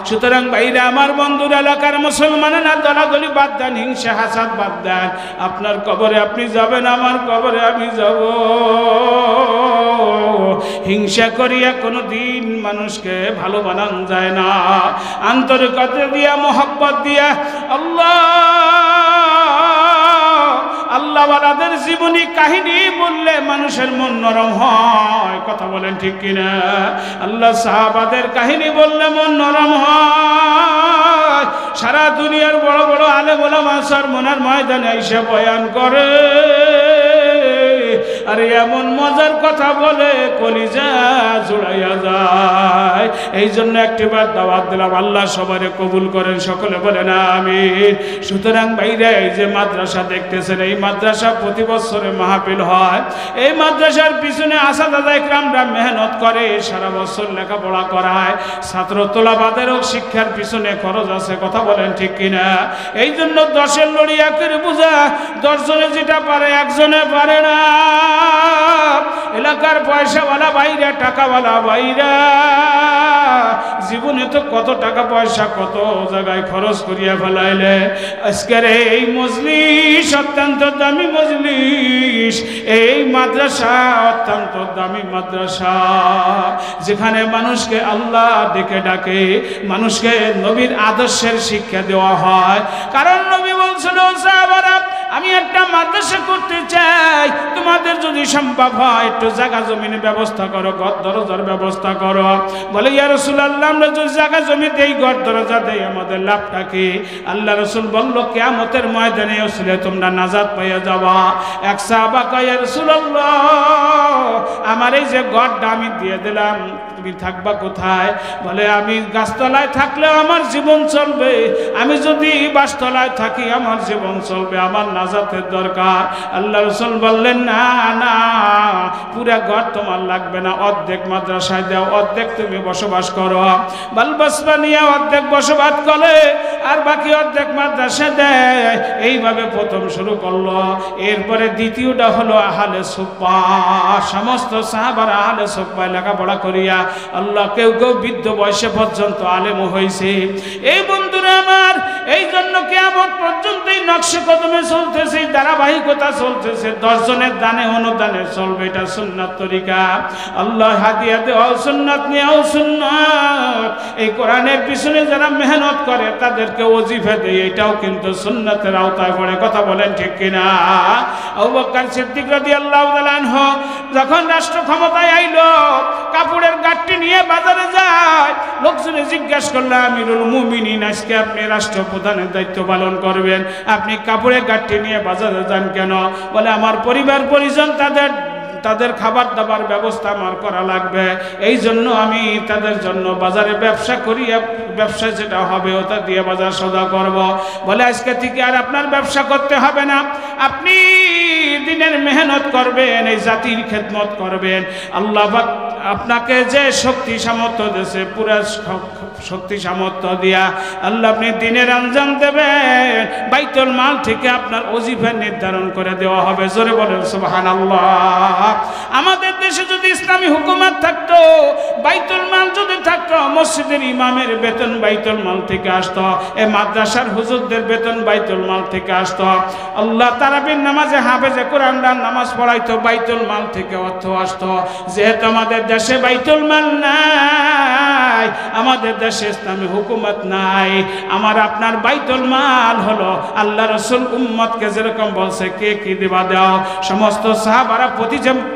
S1: সুতরাং ভাইরা আমার, বন্ধুর এলাকার মুসলমানেরা দলাদলি বাদ দেন, হিংসা হাসাদ বাদ দেন। আপনার কবরে আপনি যাবেন, আমার কবরে আমি যাব। হিংসা করিয়া কোনো দিন মানুষকে ভালো বানান যায় না। আন্তরিকতা দিয়া, মোহব্বত দিয়া আল্লাহওয়ালাদের জীবনী কাহিনী বললে মানুষের মন নরম হয়। কথা বলেন ঠিক কিনা? আল্লাহ সাহাবাদের কাহিনী বললে মন নরম হয়। সারা দুনিয়ার বড় বড় আলেম ওলামা চরমনার ময়দানে এসে বয়ান করে, আরে এমন মজার কথা বলে কলিজা জুড়াইয়া যায়। এই জন্য একটিবার দাওয়াত দিলাম, আল্লাহ সবারে কবুল করেন, সকলে বলেন আমিন। সুতরাং ভাইরা, এই যে মাদ্রাসা দেখতেছেন, এই মাদ্রাসা প্রতি বছরে মাহফিল হয়। এই মাদ্রাসার পিছনে আসাদায়ে ইকরামরা মেহনত করে, সারা বছর লেখাপড়া করায়। ছাত্র তোলাবাদেরও শিক্ষার পিছনে খরচ আছে। কথা বলেন ঠিক কিনা? এই জন্য 10-এর লড়িয়া করে বোঝা, 10 জনে যেটা পারে 1 জনে পারে না। এলাকার পয়সাওয়ালা ভাইরা, টাকাওয়ালা ভাইরা জীবনে তো কত টাকা পয়সা কত জায়গায় খরচ করিয়া ফেলাইলে। আজকের এই মজলিস অত্যন্ত দামি মজলিস, এই মাদ্রাসা অত্যন্ত দামি মাদ্রাসা, যেখানে মানুষকে আল্লাহ ডেকে ডাকে, মানুষকে নবীর আদর্শের শিক্ষা দেওয়া হয়। কারণ নবী বলছিল সাহাবারা আমি একটা মাদ্রাসা করতে চাই, তোমাদের যদি সম্ভব হয় একটু জায়গা জমিনের ব্যবস্থা করো, ঘর দরজার ব্যবস্থা করো। বলে ইয়া রাসূলুল্লাহ, আমরা যদি জায়গা জমি দেই, ঘর দরজা দেই, আমাদের লাভটা কি? আল্লাহ রাসূল বলল, কিয়ামতের ময়দানে আসলে তোমরা নাজাত পাইয়া যাবা। এক সাহাবা কয়, ইয়া রাসূলুল্লাহ, আমার এই যে ঘরটা আমি দিয়ে দিলাম, তুমি থাকবা কোথায়? বলে আমি গাছতলায় থাকলে আমার জীবন চলবে, আমি যদি বাসতলায় থাকি আমার জীবন চলবে, আমার নাজাতের দরকার। আল্লাহ রাসূল বললেন, না না, পুরা ঘর তোমার লাগবে না, অর্ধেক মাদ্রাসায় দাও, অর্ধেক তুমি বসবাস করো। বালবাসবা নিয়ে অর্ধেক বসবাস করে আর বাকি অর্ধেক মাদ্রাসা দেয়। এইভাবে প্রথম শুরু করলো। এরপরে দ্বিতীয়টা হলো আহলে সুফফা। সমস্ত সাহাবারা আহলে সুফফায় লেখাপড়া করিয়া আল্লাহ কেউ কেউ বৃদ্ধ বয়সে পর্যন্ত আলেম হয়েছে। এই বন্ধুরা আমার, এই জন্য কিয়ামত পর্যন্ত এই নকশে কদমে চলতেছে, ধারাবাহিকতা চলতেছে। 10 জনের দানে অনুদানে চলবে, এটা সুন্নাত তরিকা। আল্লাহ হাদিয়া দেওয়াও সুন্নাত, নেওয়াও সুন্নাত। এই কোরআনের পিছনে যারা মেহনত করে তাদেরকে ওজিফা দেয়, এটাও কিন্তু সুন্নাতের আওতায় পড়ে। কথা বলেন ঠিক কিনা? আবু বকর সিদ্দিক রাদিয়াল্লাহু তাআলা আনহু যখন রাষ্ট্র ক্ষমতায় আইলো, কাপড়ের গাঁটটি নিয়ে বাজারে যায়। লোকজনে জিজ্ঞাসা করলো, আমিরুল মুমিনিন, আজকে আপনি রাষ্ট্রপ্রধানের দায়িত্ব পালন করবেন, আপনি কাপড়ের গাঁটটি নিয়ে বাজারে যান কেন? বলে আমার পরিবার পরিজন, তাদের খাবার দাবার ব্যবস্থা আমার করা লাগবে, এই জন্য আমি তাদের জন্য বাজারে ব্যবসা করি, ব্যবসা যেটা হবে ওটা দিয়ে বাজার সওদা করব। বলে আজকে থেকে আর আপনার ব্যবসা করতে হবে না, আপনি দিনের মেহনত করবেন, এই জাতির খেদমত করবেন। আল্লাহ পাক আপনাকে যে শক্তি সামর্থ্য দিয়েছে, পুরা শক্তি সামর্থ্য দিয়া আল্লাহ আপনি দিনের আঞ্জাম দেবেন, বাইতুল মাল থেকে আপনার ওজিফা নির্ধারণ করে দেওয়া হবে। জোরে বলেন সুবহানাল্লাহ। আমাদের দেশে যদি ইসলামী হুকুমত থাকতো, বাইতুল মাল যদি থাকতো, মসজিদের ইমামের বেতন বাইতুল মাল থেকে আসতো, এই মাদ্রাসার হুজুরদের বেতন বাইতুল মাল থেকে আসতো, আল্লাহ তারাবির নামাজে হাফেজে কোরআনদার নামাজ পড়াইতো, বাইতুল মাল থেকে অর্থ আসতো। যেহেতু আমাদের দেশে বাইতুল মাল নাই, আমাদের দেশে ইসলামী হুকুমত নাই, আমার আপনার বাইতুল মাল হলো আল্লাহ রাসূল উম্মতকে যেরকম বলছে কে কি দিবা দাও, সমস্ত সাহাবারা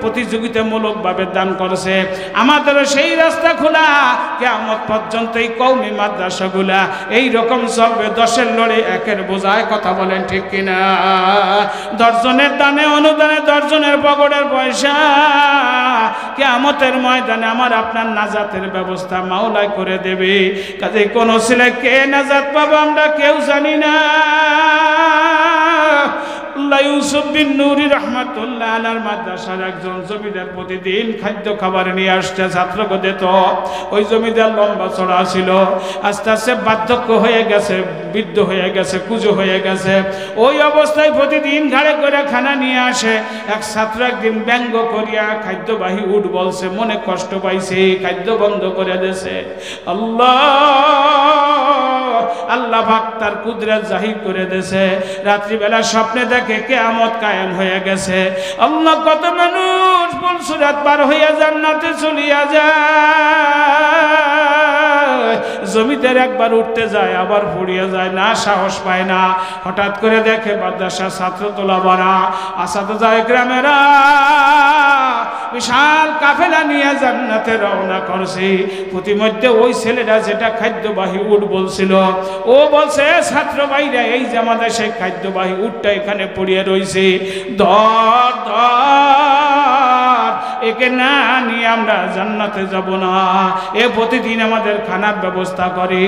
S1: প্রতিযোগিতামূলকভাবে দান করেছে। আমাদেরও সেই রাস্তা খোলা, কিয়ামত পর্যন্ত এই কওমি মাদ্রাসাগুলা এই রকম চলবে। 10-এর লড়ে 1-এর বোঝায়। কথা বলেন ঠিক কিনা? 10 জনের দানে অনুদানে 10 জনের পকেটের পয়সা, কিয়ামতের ময়দানে আমার আপনার নাজাতের ব্যবস্থা মাওলাই করে দেবে। কাজে কোন ছেলে কে নাজাত পাবে আমরা কেউ জানি না। ইউসুফ বিন নুরি রাহমাতুল্লাহ আলাইহির মাদ্রাসার একজন জমিদার প্রতিদিন খাদ্য খাবার নিয়ে আসছে, ছাত্রকে দিত। ওই জমিদার লম্বা চড়া ছিল, আস্তে আস্তে বার্ধক্য হয়ে গেছে, বৃদ্ধ হয়ে গেছে, কুজো হয়ে গেছে। ওই অবস্থায় প্রতিদিন ঘাড়ে করে খানা নিয়ে আসে। এক ছাত্র একদিন ব্যঙ্গ করিয়া খাদ্যবাহী উঠ বলছে, মনে কষ্ট পাইছে, খাদ্য বন্ধ করে দিয়েছে। আল্লাহ পাক তার কুদরত জাহির করে দিয়েছে। রাত্রিবেলা স্বপ্নে দেখে কিয়ামত কায়েম হয়ে গেছে। আল্লাহ কত মানুষ ফুলসুরাত পার হইয়া জান্নাতে চলিয়া যায়, জমিদার একবার উঠতে যায় আবার পড়িয়া যায় না, সাহস পায় না। হঠাৎ করে দেখে মাদ্রাসার ছাত্র তোলা ভরা, আসাদুজা ইকরামেরা বিশাল কাফেলা নিয়ে জান্নাতে রওনা করছে। প্রতিমধ্যে ওই ছেলেটা যেটা খাদ্যবাহী উট বলছিল, ও বলছে ছাত্র ভাইরা, এই যে আমাদের সেই খাদ্যবাহী উটটা এখানে পড়িয়ে রয়েছে, ধর ধর, একে না নিয়ে আমরা জান্নাতে যাব না। এ প্রতিদিন আমাদের খানার ব্যবস্থা করে।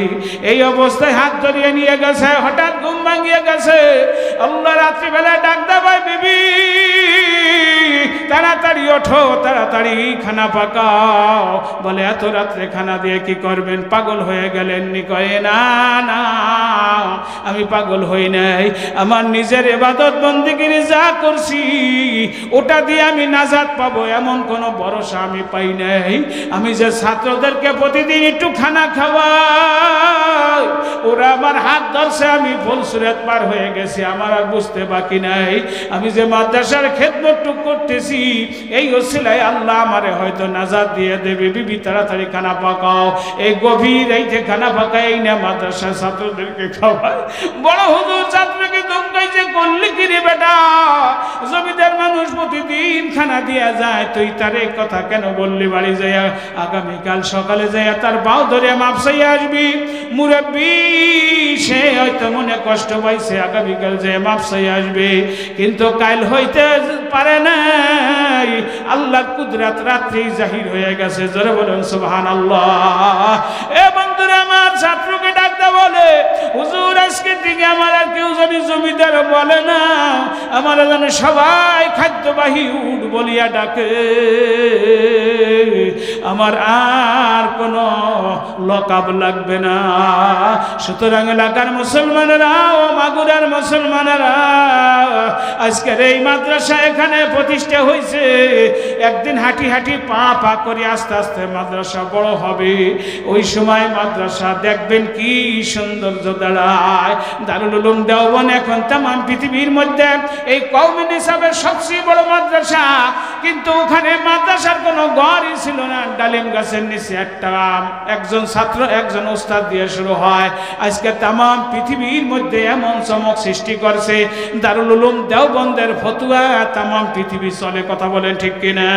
S1: এই অবস্থায় হাত ধরিয়ে নিয়ে গেছে। হঠাৎ ঘুম ভাঙিয়ে গেছে। আল্লাহ রাত্রিবেলায় ডাক দেয়, বিবি তাড়াতাড়ি ওঠো, তাড়াতাড়ি খানা পাকাও। বলে এত রাত্রে খানা দিয়ে কি করবেন, পাগল হয়ে গেলেন নি? কয়ে না না, আমি পাগল হই নাই, আমার নিজের ইবাদত বন্দেগী যা করছি ওটা দিয়ে আমি নাজাত পাবো এমন কোনো ভরসা আমি পাই নাই। আমি যে ছাত্রদেরকে প্রতিদিন একটু খানা খাওয়াই, ওরা আমার হাত ধরছে, আমি ফুলসুরাত পার হয়ে গেছি, আমার আর বুঝতে বাকি নাই। আমি যে মাদ্রাসার খেদমত করতেছি করতেছি, এই ওসিলায় আল্লাহ আমারে হয়তো নাজাত দিয়ে দেবে। বিবি তাড়াতাড়ি খানা পাকাও। এই গভীর রাইতে খানা পাকাই না মাদ্রাসার ছাত্রদেরকে খাওয়ায়। বড় হুজুর ছাত্রকে ধমকাইছে, করলি কি রে বেটা, জমিদার মানুষ প্রতিদিন খানা দিয়া যায়, তুই তার এই কথা কেন বললি? বাড়ি যাইয়া আগামীকাল সকালে যাইয়া তার বাউ ধরে মাপ চাইয়া আসবি। মুরব্বী সে হয়তো মনে কষ্ট পাইছে, আগামীকাল যাইয়া মাপ চাইয়া আসবে, কিন্তু কাল হইতে পারে নাই। আল্লাহর কুদরত রাত্রি জাহির হয়ে গেছে। জোরে বলুন সুবহানাল্লাহ। এ বন্ধুরা আমার, ছাত্রকে ডাকতে বলে, হুজুর আজকে থেকে আমার আর কেউ জানি জমিদার বলে না, আমার যেন সবাই খাদ্যবাহী উঠ বলিয়া ডাকে, আমার আর কোনো লকাব লাগবে না। সুতরাং এলাকার মুসলমানেরা ও মাগুরার মুসলমানেরা, আজকের এই মাদ্রাসা এখানে প্রতিষ্ঠা হয়েছে। একদিন হাঁটি হাঁটি পা পা করে আস্তে আস্তে মাদ্রাসা বড় হবে। ওই সময় মাদ্রাসা দেখবেন কি সৌন্দর্য দাঁড়ায়। দারুল উলুম দেওবন্দ এখন তামাম পৃথিবীর মধ্যে এই কওমি নিসাবের সবচেয়ে বড় মাদ্রাসা, কিন্তু ওখানে মাদ্রাসার কোনো ঘরই ছিল না। ডালিম গাছের নিচে একজন ছাত্র একজন উস্তাদ দিয়ে শুরু হয়। আজকে তামাম পৃথিবীর মধ্যে এমন চমক সৃষ্টি করছে, দারুল উলুম দেওবন্দের ফতুয়া তামাম পৃথিবী চলে। কথা বলেন ঠিক কিনা?